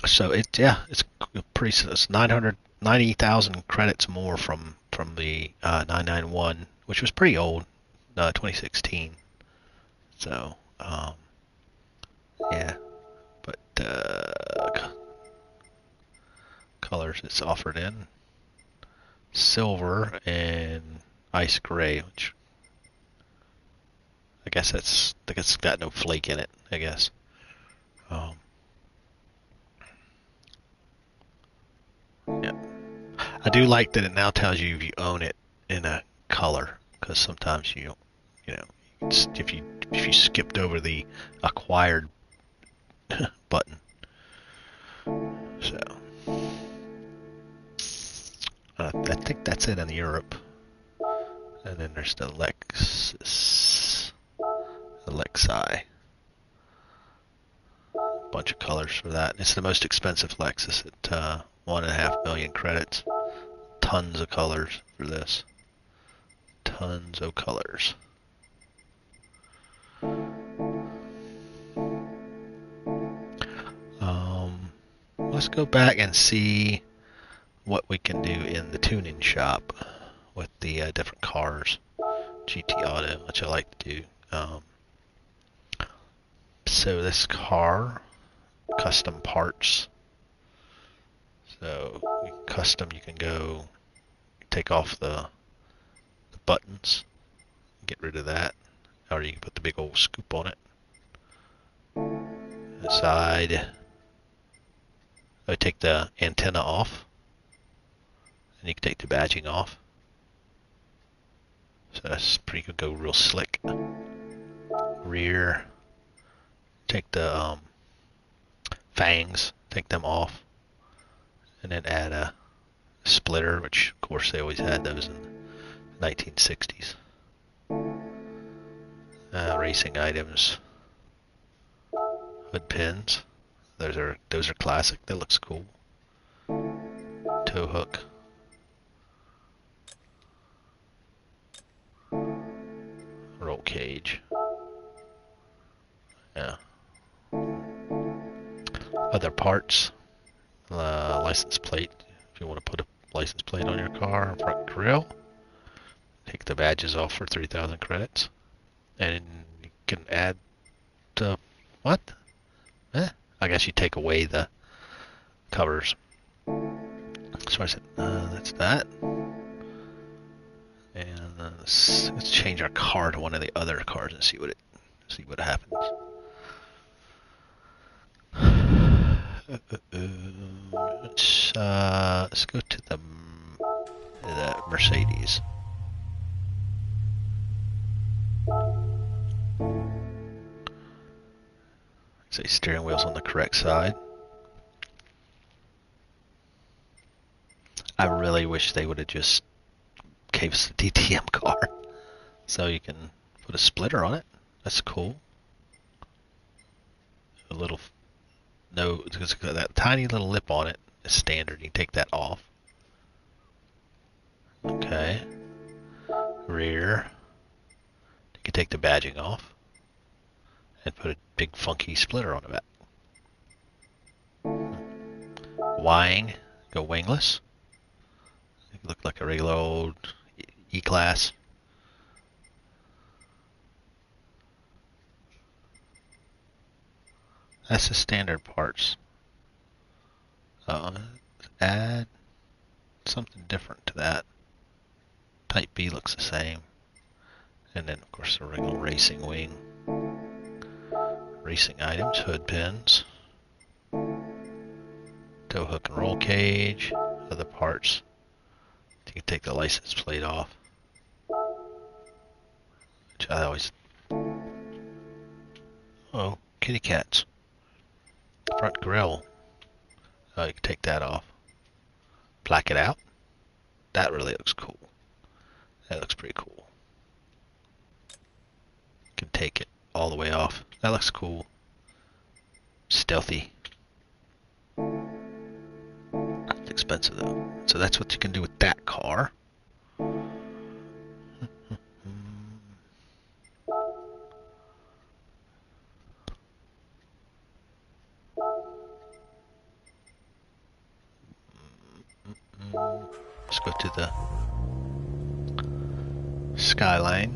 Speaker 1: so it's pretty. It's 990,000 credits more from the 991, which was pretty old, 2016. So yeah, but colors it's offered in silver and ice gray, which I guess it's got no flake in it, I guess. Yeah, I do like that it now tells you if you own it in a color, because sometimes you know, if you skipped over the acquired button. So I think that's it in Europe. And then there's the Lexi. Bunch of colors for that. It's the most expensive Lexus at 1.5 million credits. Tons of colors for this. Tons of colors. Let's go back and see what we can do in the tuning shop with the different cars. GT Auto, which I like to do. So this car, custom parts. So custom, you can go take off the buttons, get rid of that, or you can put the big old scoop on it. The side, I take the antenna off, and you can take the badging off. So that's pretty good. Go real slick. Rear, take the fangs, take them off, and then add a splitter, which of course they always had those in the 1960s. Racing items, hood pins. Those are classic. That looks cool. Tow hook. Roll cage. Yeah. Other parts. License plate. If you want to put a license plate on your car, front grille. Take the badges off for 3,000 credits. And you can add what? I guess you take away the covers. So I said, that's that. And let's change our car to one of the other cars and see what happens. Let's go to the Mercedes. Say steering wheel's on the correct side. I really wish they would have just gave us a DTM car, so you can put a splitter on it. That's cool. little, no, it's got that tiny little lip on it. It's standard. You take that off. Okay. Rear. You can take the badging off and put a big funky splitter on the back. Wing, go wingless. Look like a regular old E-Class. That's the standard parts. Add something different to that. Type B looks the same. And then, of course, the regular racing wing. Racing items, hood pins. Tow hook and roll cage. Other parts. You can take the license plate off. Which I always... Oh, kitty cats. Front grille. Oh, you can take that off. Black it out. That really looks cool. That looks pretty cool. You can take it all the way off. That looks cool. Stealthy. It's expensive though. So that's what you can do with that car. Let's go to the Skyline.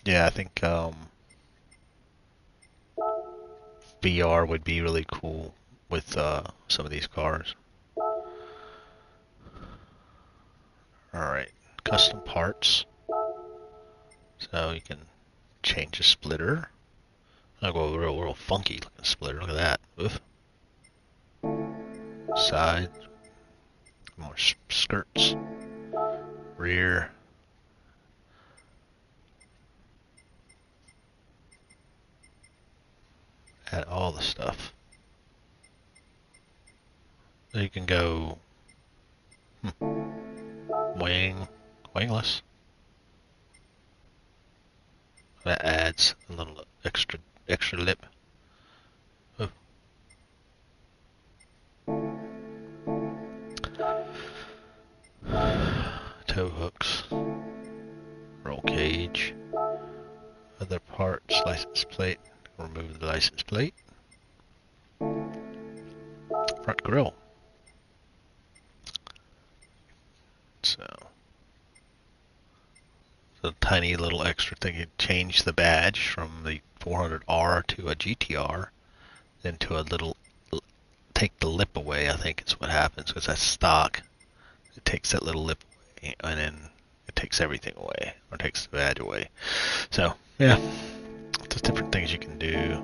Speaker 1: Yeah, I think VR would be really cool with some of these cars. Alright, custom parts. So you can change the splitter. I'll go real funky looking splitter. Look at that. Oof. Side. More skirts. Rear. Add all the stuff. So you can go wingless. That adds a little extra lip. Oh. Tow hooks, roll cage, other parts, license plate. Remove the license plate. Front grille. So the tiny little extra thing. You change the badge from the 400R to a GTR, then to a little, take the lip away, I think is what happens, because that's stock. It takes that little lip away, and then it takes everything away, or takes the badge away. So, yeah, there's different things you can do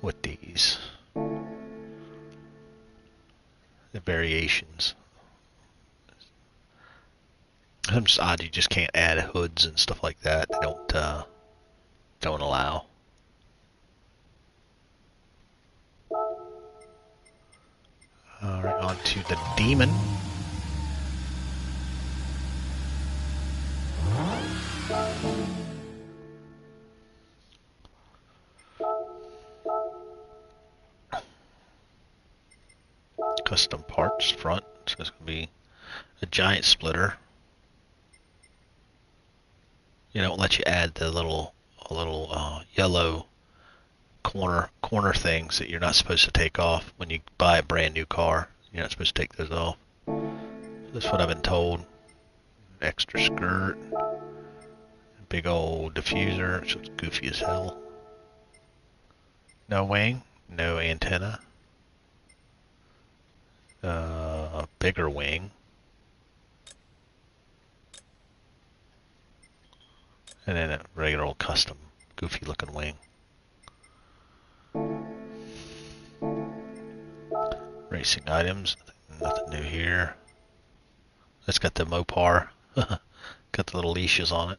Speaker 1: with these. The variations. I'm just odd you just can't add hoods and stuff like that. They don't allow. Alright, on to the Demon. Custom parts front. So it's going to be a giant splitter. You don't let you add the little yellow corner things that you're not supposed to take off when you buy a brand new car. You're not supposed to take those off. That's what I've been told. Extra skirt, big old diffuser, so it's goofy as hell. No wing, no antenna. Bigger wing. And then a regular old custom, goofy looking wing. Racing items, nothing new here. It's got the Mopar, got the little leashes on it.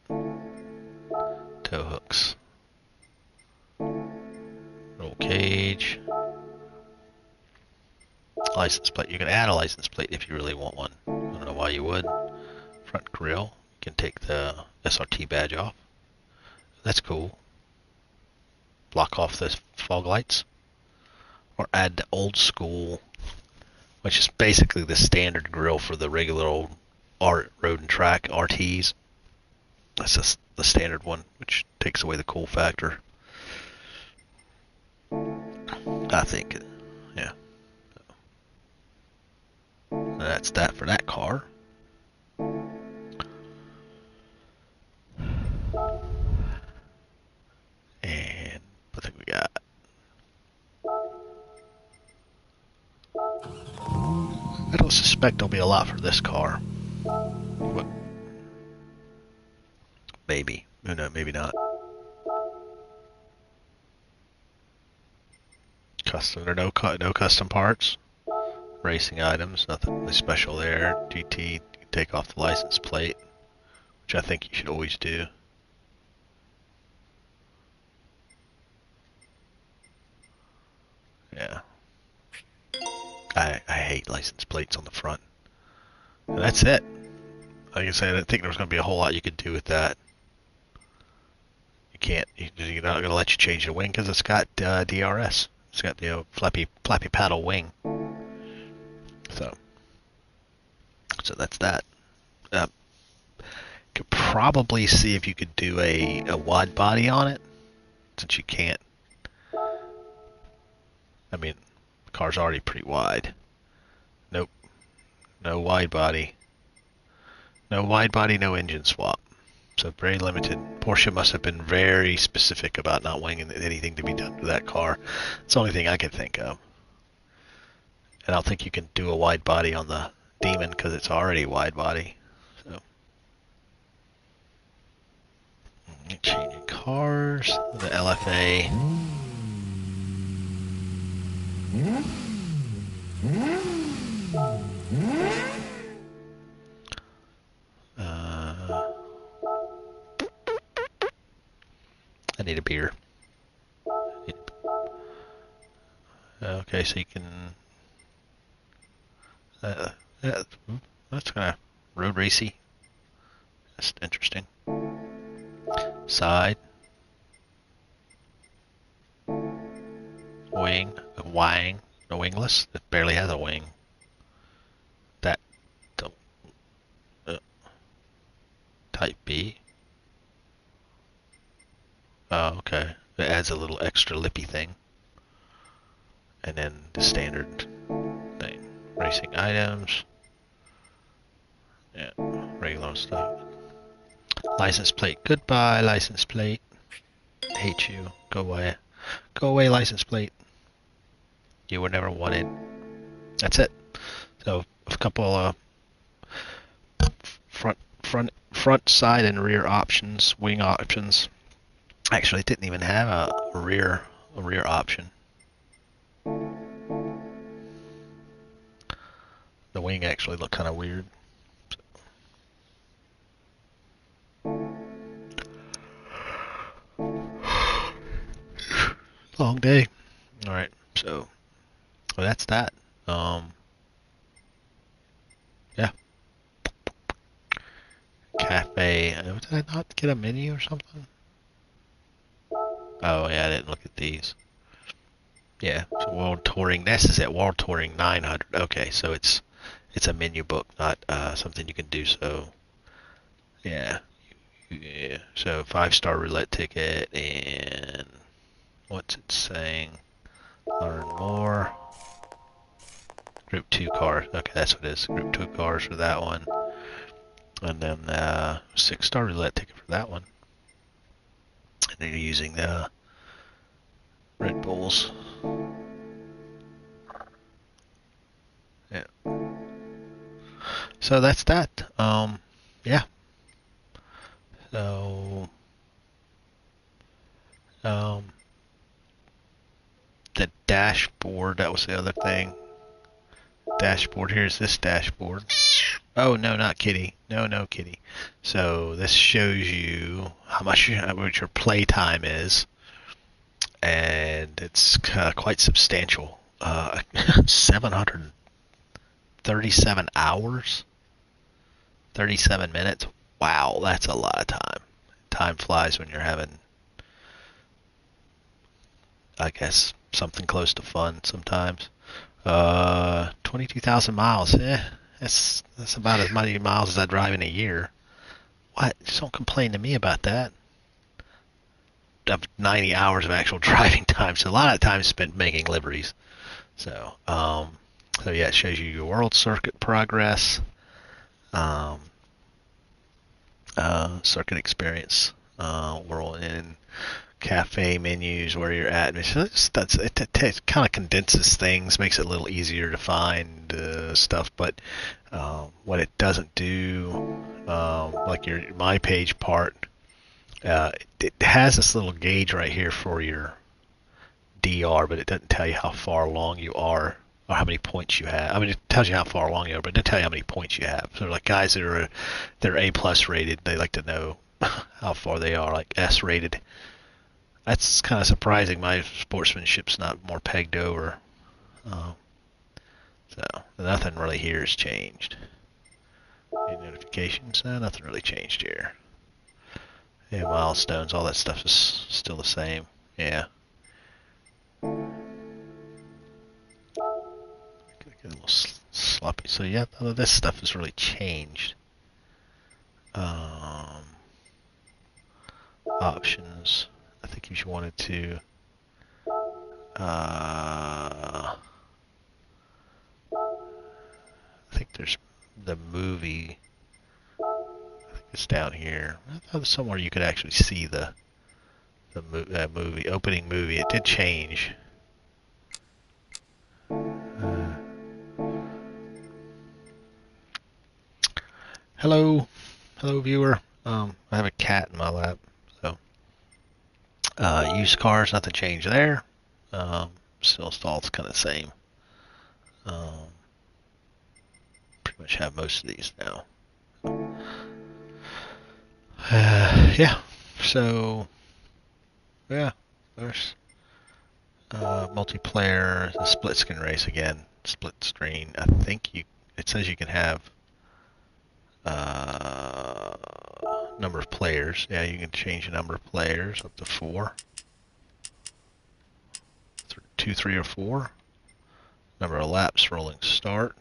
Speaker 1: Tow hooks. Roll cage. License plate. You can add a license plate if you really want one. I don't know why you would. Front grille. You can take the SRT badge off. That's cool. Block off the fog lights. Or add the old school, which is basically the standard grille for the regular old road and track RTs. That's just the standard one, which takes away the cool factor. I think, yeah. That's that for that car. And I think we got. I don't suspect there'll be a lot for this car. But maybe. No, maybe not. Custom or no custom parts. Racing items, nothing really special there. GT, you can take off the license plate, which I think you should always do. Yeah. I hate license plates on the front. And that's it. Like I said, I didn't think there was going to be a whole lot you could do with that. You can't. You're not going to let you change the wing because it's got DRS. It's got the flappy paddle wing. So that's that. Could probably see if you could do a wide body on it, since you can't. I mean, the car's already pretty wide. Nope. No wide body. No wide body, no engine swap. So very limited. Porsche must have been very specific about not wanting anything to be done to that car. It's the only thing I could think of. And I don't think you can do a wide body on the Demon because it's already wide body. So changing cars, the LFA. I need a beer. Okay, so you can. Yeah, that's kind of road racy. That's interesting. Side. Wing. Wang. No wingless. It barely has a wing. That. Type B. Oh, okay. It adds a little extra lippy thing. And then the standard thing. Racing items. Yeah, regular stuff. License plate. Goodbye, license plate. Hate you. Go away. Go away, license plate. You were never wanted. That's it. So a couple front, side, and rear options, wing options. Actually, it didn't even have a rear option. The wing actually looked kind of weird. Long day. All right, so well, that's that. Yeah. Cafe. Did I not get a menu or something? Oh yeah, I didn't look at these. Yeah, so World Touring. This is at World Touring 900. Okay, so it's a menu book, not something you can do. So yeah. So 5-star roulette ticket, and what's it saying? Learn more. Group 2 cars. Okay, that's what it is. Group 2 cars for that one. And then 6-star roulette ticket for that one. And then you're using the Red Bulls. Yeah. So that's that. Yeah. So the dashboard, that was the other thing. Dashboard, here's this dashboard. Oh no, not Kitty. No Kitty. So this shows you how much your play time is, and it's quite substantial. 700 37 hours, 37 minutes. Wow, that's a lot of time. Time flies when you're having, I guess, something close to fun sometimes. 22,000 miles. That's about as many miles as I drive in a year. What? Just don't complain to me about that. 90 hours of actual driving time, so a lot of time spent making liveries. So yeah, it shows you your world circuit progress, um, circuit experience, world in cafe menus, where you're at. It kind of condenses things, makes it a little easier to find stuff. But what it doesn't do, like your My Page part, it has this little gauge right here for your DR, but it doesn't tell you how far along you are or how many points you have. I mean, it tells you how far along you are, but it doesn't tell you how many points you have. So like guys that are they're A plus rated, they like to know how far they are, like S rated. That's kind of surprising. My sportsmanship's not more pegged over. Um, so nothing really here has changed. Any notifications? No, nothing really changed here. Yeah, milestones, all that stuff is still the same. Yeah. Get a little sloppy. So yeah, none of this stuff has really changed. Options. I think if you wanted to, I think there's the movie. I think it's down here. I thought there's somewhere you could actually see the movie, opening movie. It did change. Hello, viewer. I have a cat in my lap, so used cars, nothing changed there. Still stalled, kind of the same. Pretty much have most of these now. Yeah. So yeah, there's multiplayer, the split screen race again. Split screen. I think it says you can have number of players. Yeah, you can change the number of players up to 4. 2, 3, or 4. Number of laps, rolling start.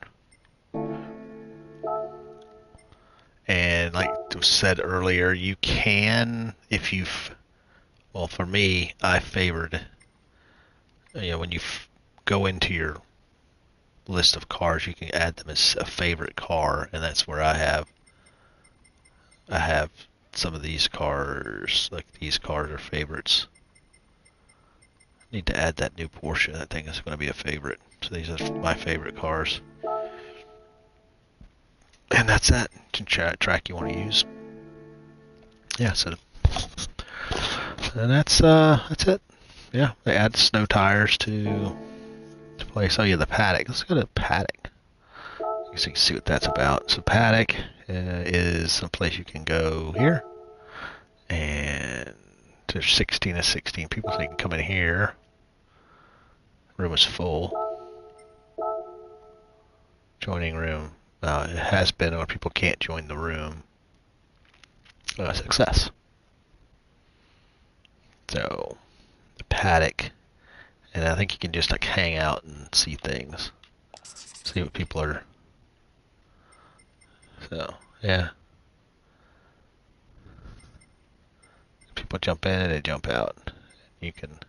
Speaker 1: And like was said earlier, you can, if you've, well, for me, I favored, when you go into your list of cars, you can add them as a favorite car, and that's where I have some of these cars, like these cars are favorites. Need to add that new Porsche. That thing is going to be a favorite. So these are my favorite cars. And that's that. Track you want to use. Yeah, so and that's it. Yeah, they add snow tires to play. So yeah, the paddock. Let's go to paddock. You can see what that's about. So paddock is some place you can go here, and there's 16 to 16 people, so you can come in here. Room is full. Joining room. It has been where people can't join the room. Success. So the paddock, and I think you can just like hang out and see things, see what people are. So yeah, people jump in and they jump out. You can.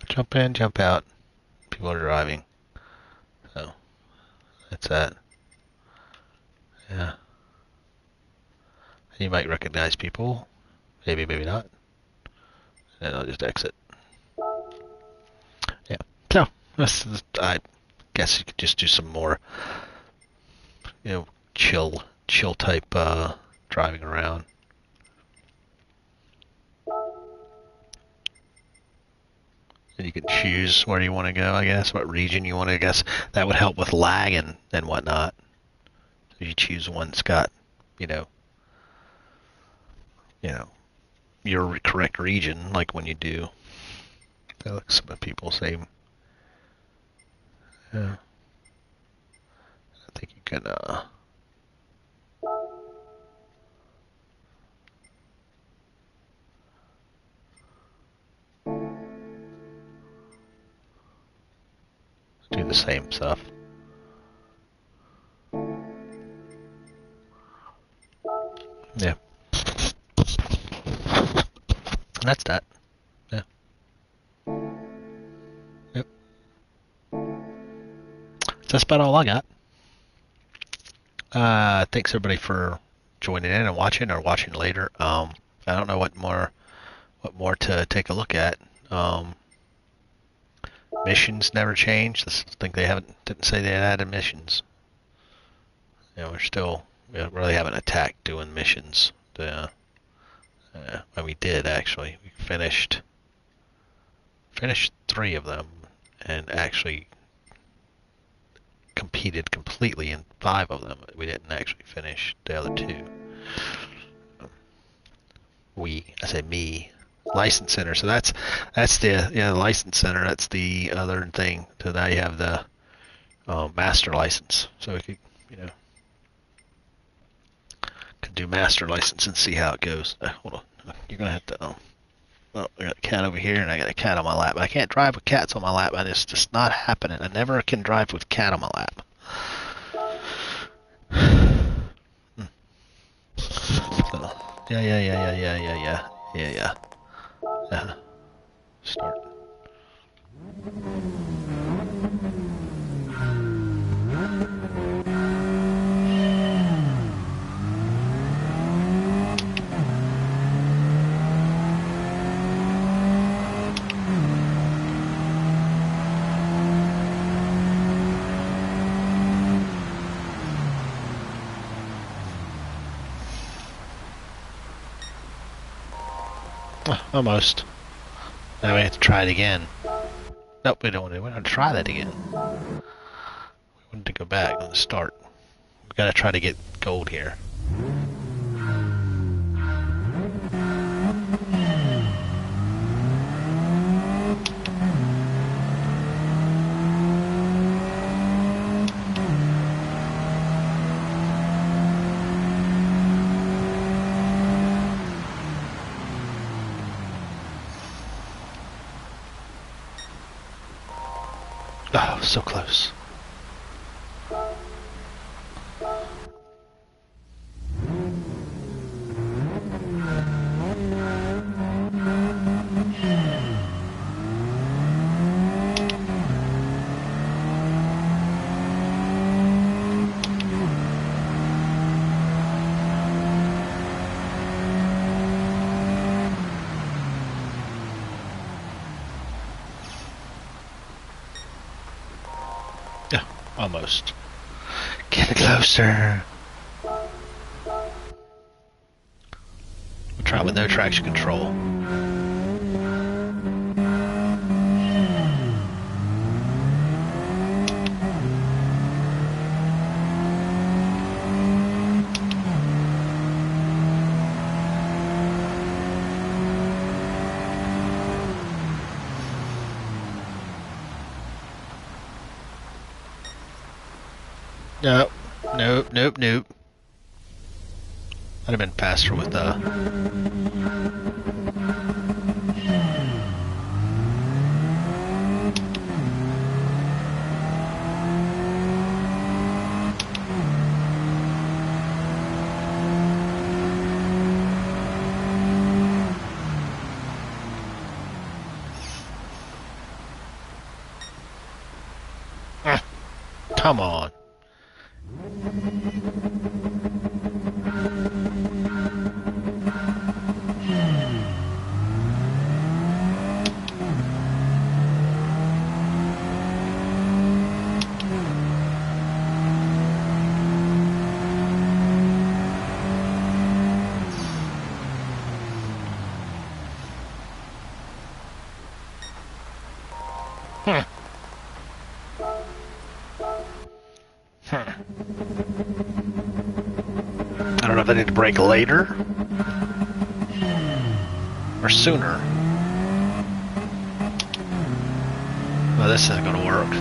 Speaker 1: Jump in, jump out. People are driving. So that's that. Yeah. You might recognize people. Maybe, maybe not. And I'll just exit. Yeah. So I guess you could just do some more, chill type driving around. And you can choose where you want to go, I guess, what region you want to, I guess. That would help with lag and whatnot. If you choose one that's got, your correct region, like when you do Some people say, yeah. I think you can, do the same stuff. Yeah. That's that. Yeah. Yep. That's about all I got. Thanks everybody for joining in and watching or watching later. I don't know what more to take a look at. Missions never changed. I think they didn't say they had added missions. You know, we really haven't attacked doing missions. Well, we did actually. We finished 3 of them and actually competed completely in 5 of them. We didn't actually finish the other 2. I say me. License center. So that's the license center. That's the other thing. So now you have the master license. So we could do master license and see how it goes. Hold on. You're gonna have to. Well, I got a cat over here and I got a cat on my lap. I can't drive with cats on my lap. It's just not happening. I never can drive with cat on my lap. Yeah. Start. Almost. Now we have to try it again. Nope, we don't want to. We don't try that again. We wanted to go back on the start. We gotta try to get gold here. Oh, so close. Almost. Get closer. We'll try with no traction control. Nope. I'd have been faster with Come on. I don't know if I need to brake later or sooner. Well, this isn't going to work.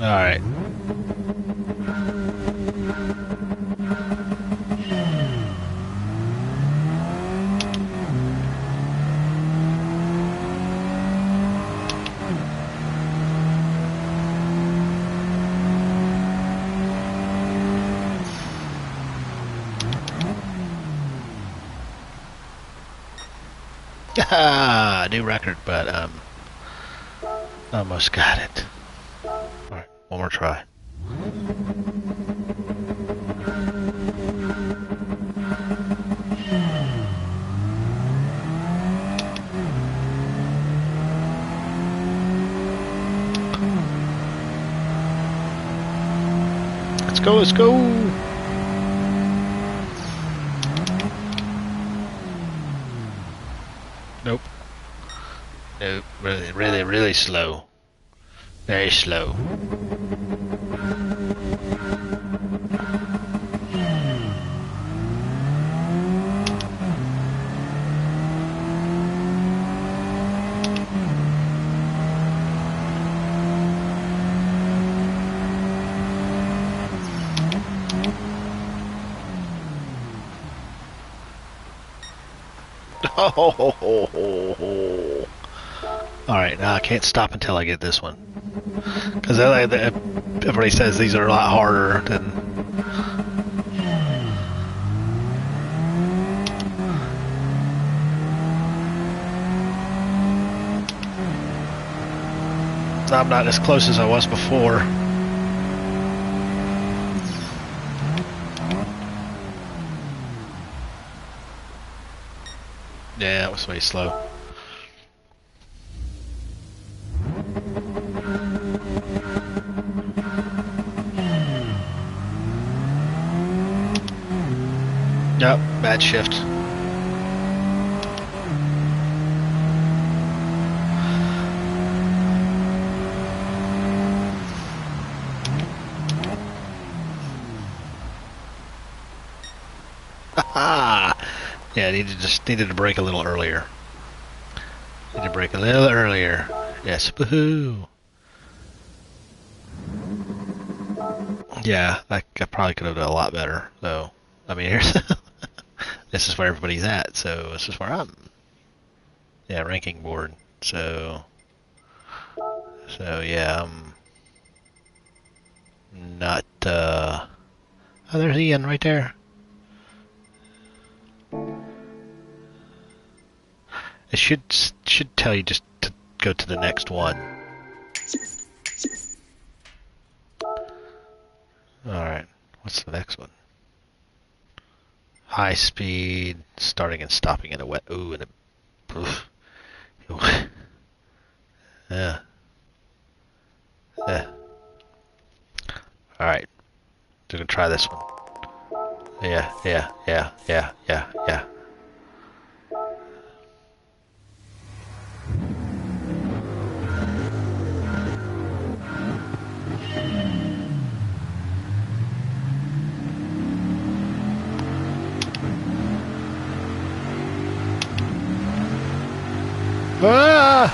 Speaker 1: All right. New record, but almost got it. All right, one more try. Let's go, let's go. Nope. Nope. Really, really, really slow. Very slow. Alright, now I can't stop until I get this one. Because everybody says these are a lot harder than... I'm not as close as I was before. Yeah, it was way slow. Yep, bad shift. Yeah, needed to brake a little earlier. Need to brake a little earlier. Yes, woohoo! Yeah, I probably could have done a lot better, though. I mean, here's this is where everybody's at, so this is where I'm. Yeah, ranking board. So yeah, I'm not. Oh, there's Ian right there. It should tell you just to go to the next one. Alright, what's the next one? High speed, starting and stopping in a wet... Ooh, and a... Oof. Yeah. Yeah. Alright. We're gonna try this one. Yeah. Ah!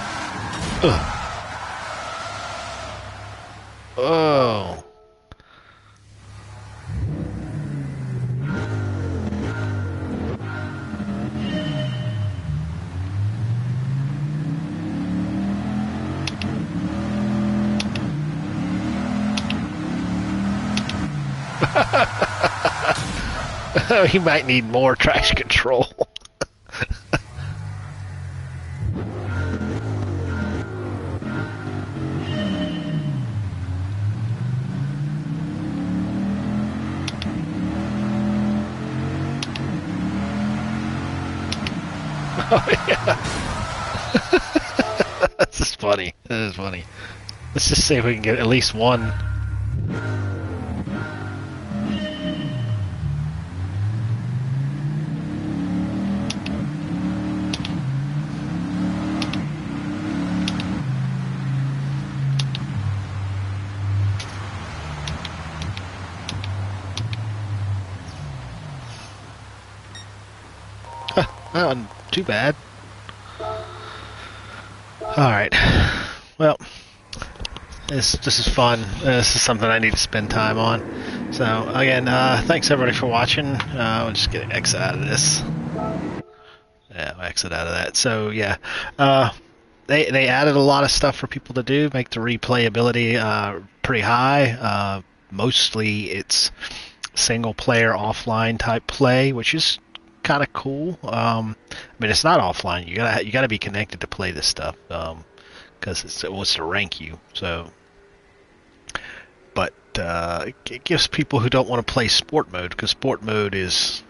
Speaker 1: Oh. He might need more traction control. Oh, yeah. This is funny. This is funny. Let's just see if we can get at least one. Not too bad. Alright. Well, this is fun. This is something I need to spend time on. So, again, thanks everybody for watching. We'll just get an exit out of this. Yeah, I'll exit out of that. So, yeah. They added a lot of stuff for people to do, make the replayability pretty high. Mostly it's single player offline type play, which is kind of cool. I mean, it's not offline. You gotta be connected to play this stuff because it wants to rank you. So, but it gives people who don't want to play sport mode, because sport mode is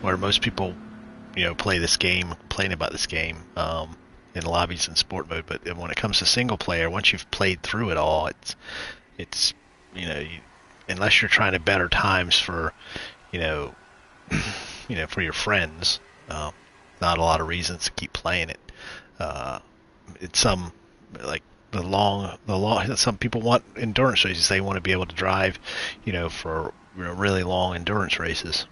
Speaker 1: where most people play this game, complain about this game in lobbies in sport mode. But when it comes to single player, once you've played through it all, it's unless you're trying to better times for for your friends, not a lot of reasons to keep playing it. It's some like the long. Some people want endurance races. They want to be able to drive, for really long endurance races.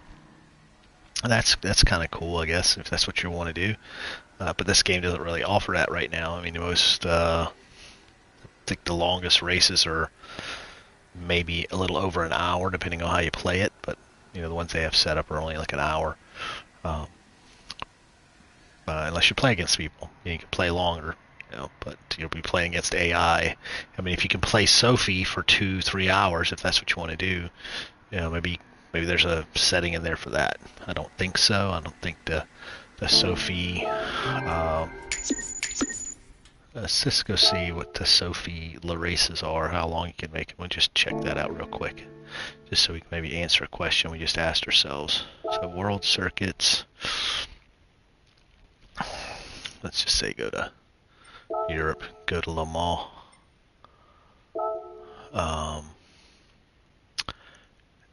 Speaker 1: And that's kind of cool, I guess, if that's what you want to do. But this game doesn't really offer that right now. I mean, I think the longest races are maybe a little over an hour, depending on how you play it. But the ones they have set up are only like an hour. Unless you play against people, you can play longer. But you'll be playing against AI. I mean, if you can play Sophie for 2-3 hours, if that's what you want to do, maybe there's a setting in there for that. I don't think so. I don't think the Sophie. Let's just go see what the Sophie races are, how long you can make them. We'll just check that out real quick, just so we can maybe answer a question we just asked ourselves. So world circuits. Let's just say go to Europe, go to Le Mans.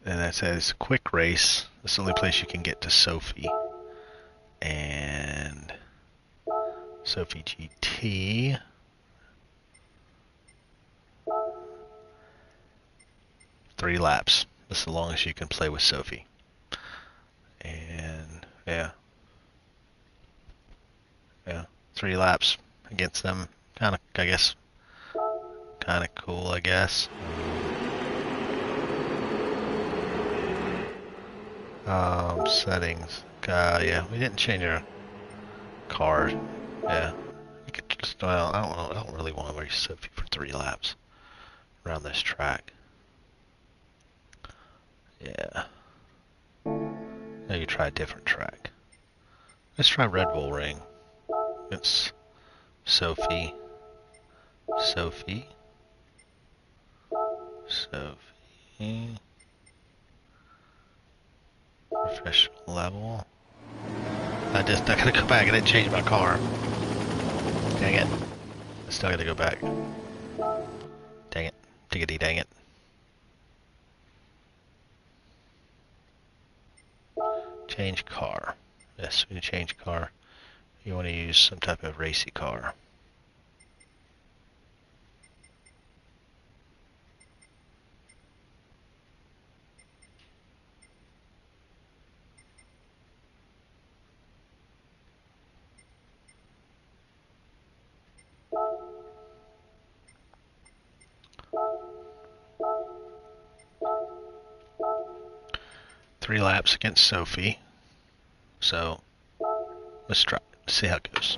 Speaker 1: And that says quick race. That's the only place you can get to Sophie. And Sophie GT. Three laps. That's the longest you can play with Sophie. And yeah. 3 laps against them. Kind of cool, I guess. Settings. Yeah, we didn't change our car. Yeah. You could just, well, I don't really want to race Sophie for 3 laps around this track. Yeah. Maybe try a different track. Let's try Red Bull Ring. It's Sophie. Professional level. I gotta go back. I didn't change my car. Dang it. I still gotta go back. Dang it. Diggity dang it. Change car. Yes, we can change car. You want to use some type of racy car. Three laps against Sophie. So let's try it. See how it goes.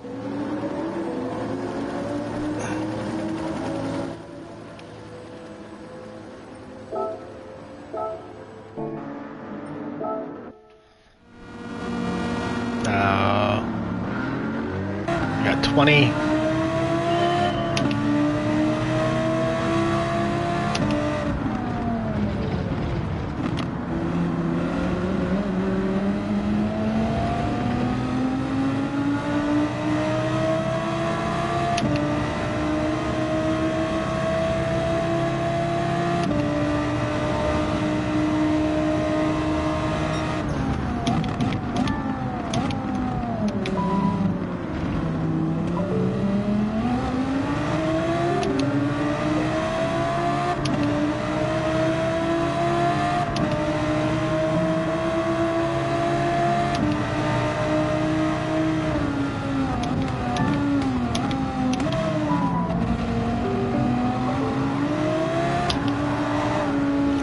Speaker 1: We got 20.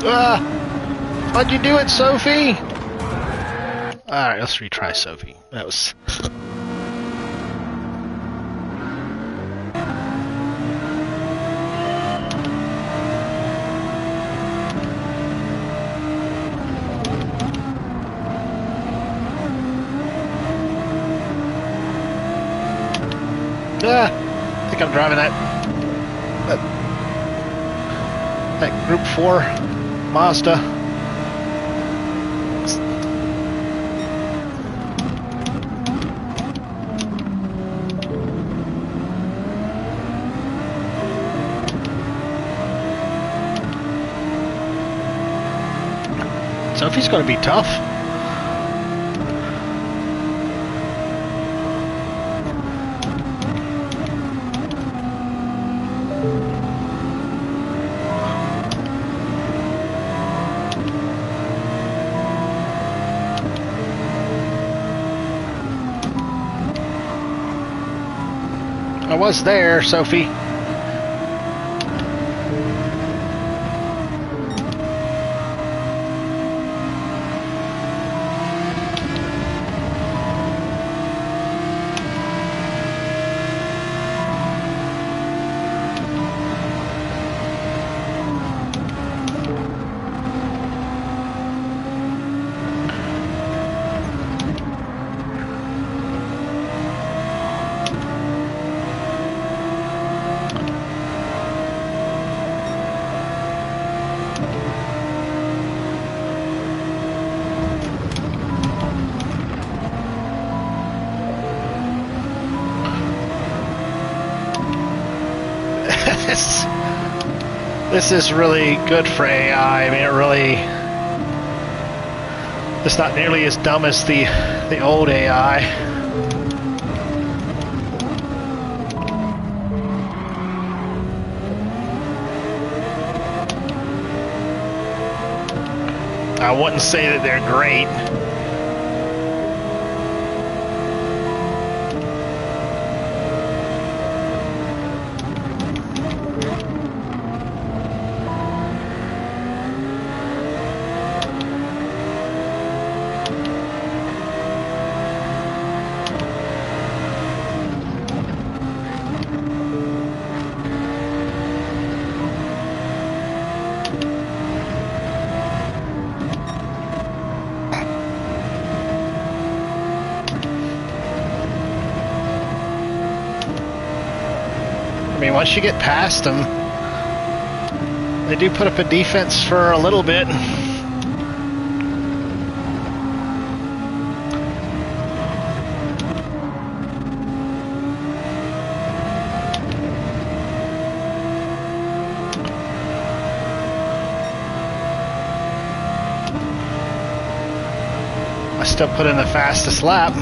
Speaker 1: Why'd you do it, Sophie? Alright, let's retry Sophie. That was... I think I'm driving that Group 4 Mazda. Sophie's going to be tough. I was there, Sophie. This is really good for AI. I mean, it really... It's not nearly as dumb as the old AI. I wouldn't say that they're great. I mean, once you get past them, they do put up a defense for a little bit. I still put in the fastest lap.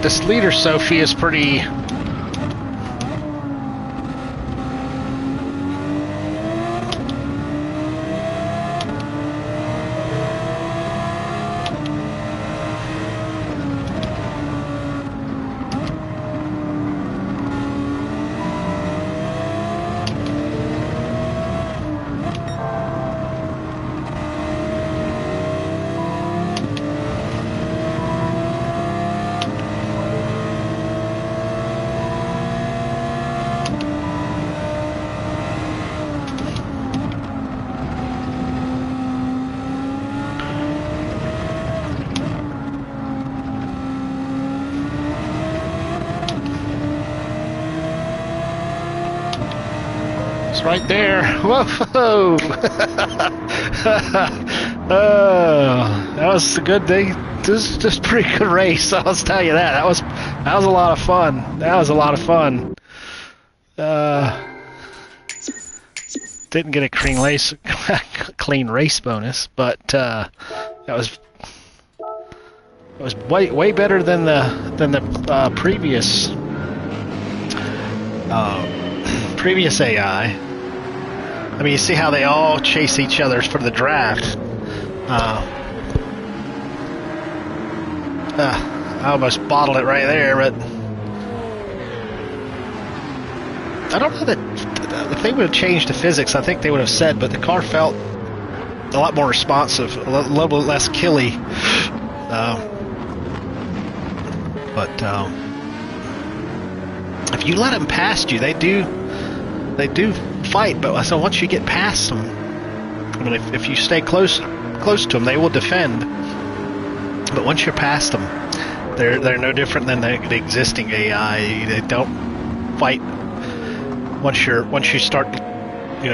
Speaker 1: This leader Sophie is pretty. Right there. Whoa! That was a good day. This is just a pretty good race. I'll tell you that. That was a lot of fun. That was a lot of fun. didn't get a clean race bonus, but that was way better than the previous AI. I mean, you see how they all chase each other for the draft. I almost bottled it right there, but I don't know that if they would have changed the physics, I think they would have said, but the car felt a lot more responsive, a little less killy. But if you let them past you, they do fight. But so once you get past them, I mean, if you stay close to them, they will defend. But once you're past them, they're no different than the existing AI. They don't fight. Once you start,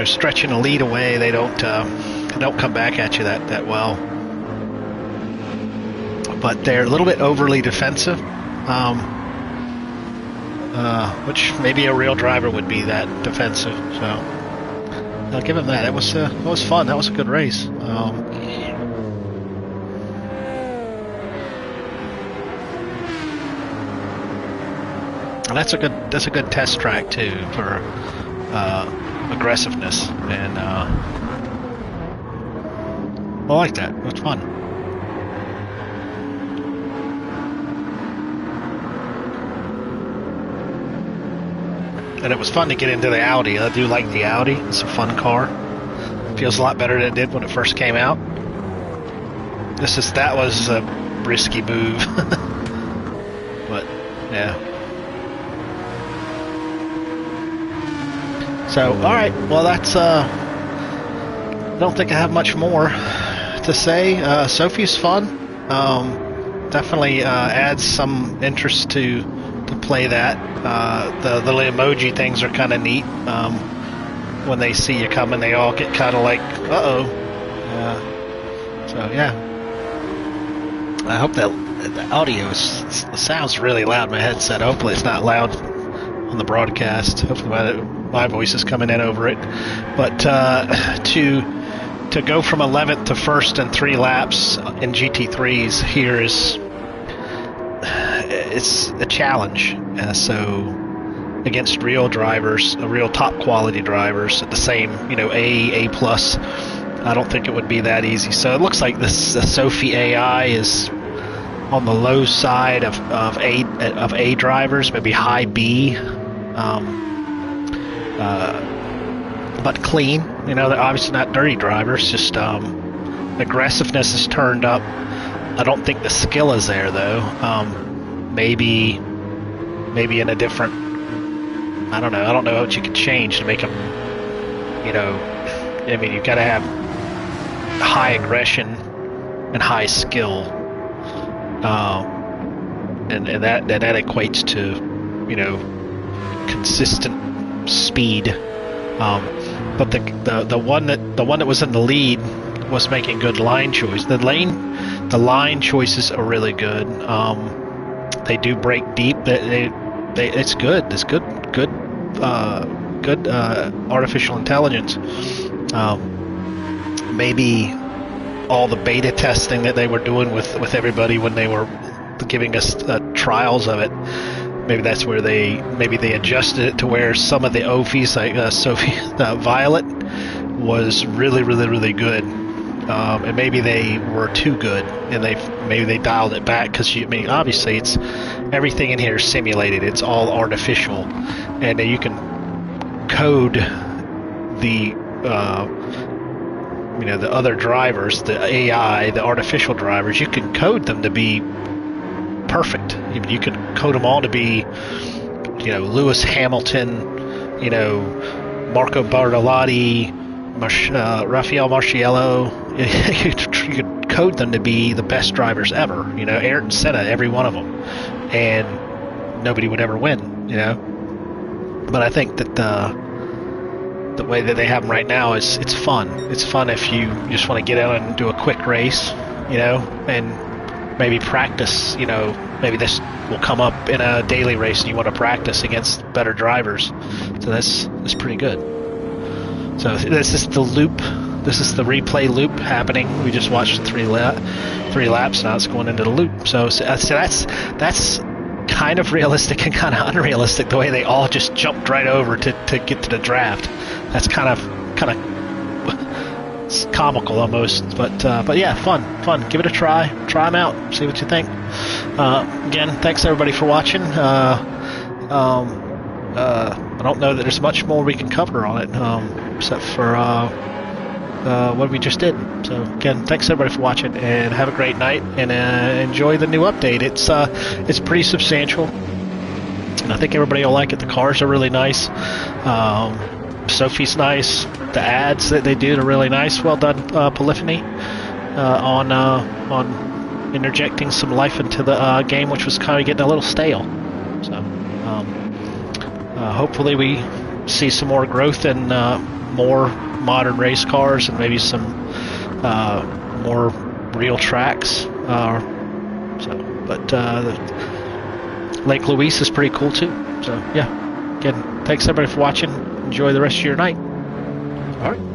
Speaker 1: stretching a lead away, they don't come back at you that well. But they're a little bit overly defensive, which maybe a real driver would be that defensive. So I'll give him that. It was fun. That was a good race. And that's a good test track too for aggressiveness, and I like that. It was fun. And it was fun to get into the Audi. I do like the Audi. It's a fun car. Feels a lot better than it did when it first came out. That was a risky move. But yeah. So, alright, well that's, I don't think I have much more to say. Sophie's fun. Definitely adds some interest to play that. The little emoji things are kind of neat. When they see you coming, they all get kind of like, uh-oh. So, yeah. I hope that the audio sounds really loud in my headset. Hopefully it's not loud on the broadcast. Hopefully my voice is coming in over it. But to go from 11th to 1st in 3 laps in GT3s here it's a challenge. So against real drivers, real top quality drivers at the same, A plus, I don't think it would be that easy. So it looks like the Sophie AI is on the low side of A drivers, maybe high B. But clean, they're obviously not dirty drivers, just aggressiveness is turned up. I don't think the skill is there though. Maybe in a different, I don't know what you could change to make them, I mean, you've got to have high aggression and high skill, and that equates to, consistent speed. But the one that was in the lead was making good line choice. The line choices are really good. They do break deep. It's good. It's good artificial intelligence. Maybe all the beta testing that they were doing with everybody when they were giving us trials of it. Maybe that's where they adjusted it to where some of the OFIs, like Sophie Violet, was really, really, really good, and maybe they were too good, and maybe they dialed it back because obviously it's everything in here is simulated. It's all artificial, and you can code the the other drivers, the AI, the artificial drivers. You can code them to be perfect. You could code them all to be, Lewis Hamilton, Marco Bartolotti, Rafael Marciello. You could code them to be the best drivers ever. Ayrton Senna, every one of them, and nobody would ever win. But I think that the way that they have them right now it's fun. It's fun if you just want to get out and do a quick race, and maybe practice, maybe this will come up in a daily race and you want to practice against better drivers. So that's pretty good. So this is the loop. This is the replay loop happening. We just watched 3 laps. Now it's going into the loop. So that's kind of realistic and kind of unrealistic. The way they all just jumped right over to get to the draft. That's kind of it's comical almost. But yeah, fun. Give it a try. Try them out. See what you think. Again, thanks everybody for watching. I don't know that there's much more we can cover on it, except for what we just did. So again, thanks everybody for watching, and have a great night, and enjoy the new update. It's pretty substantial, and I think everybody will like it. The cars are really nice. Sophie's nice. The ads that they do are really nice. Well done, Polyphony, on interjecting some life into the game, which was kind of getting a little stale. So hopefully we see some more growth and more modern race cars, and maybe some more real tracks. But Lake Louise is pretty cool too. So yeah, again, thanks everybody for watching. Enjoy the rest of your night. All right.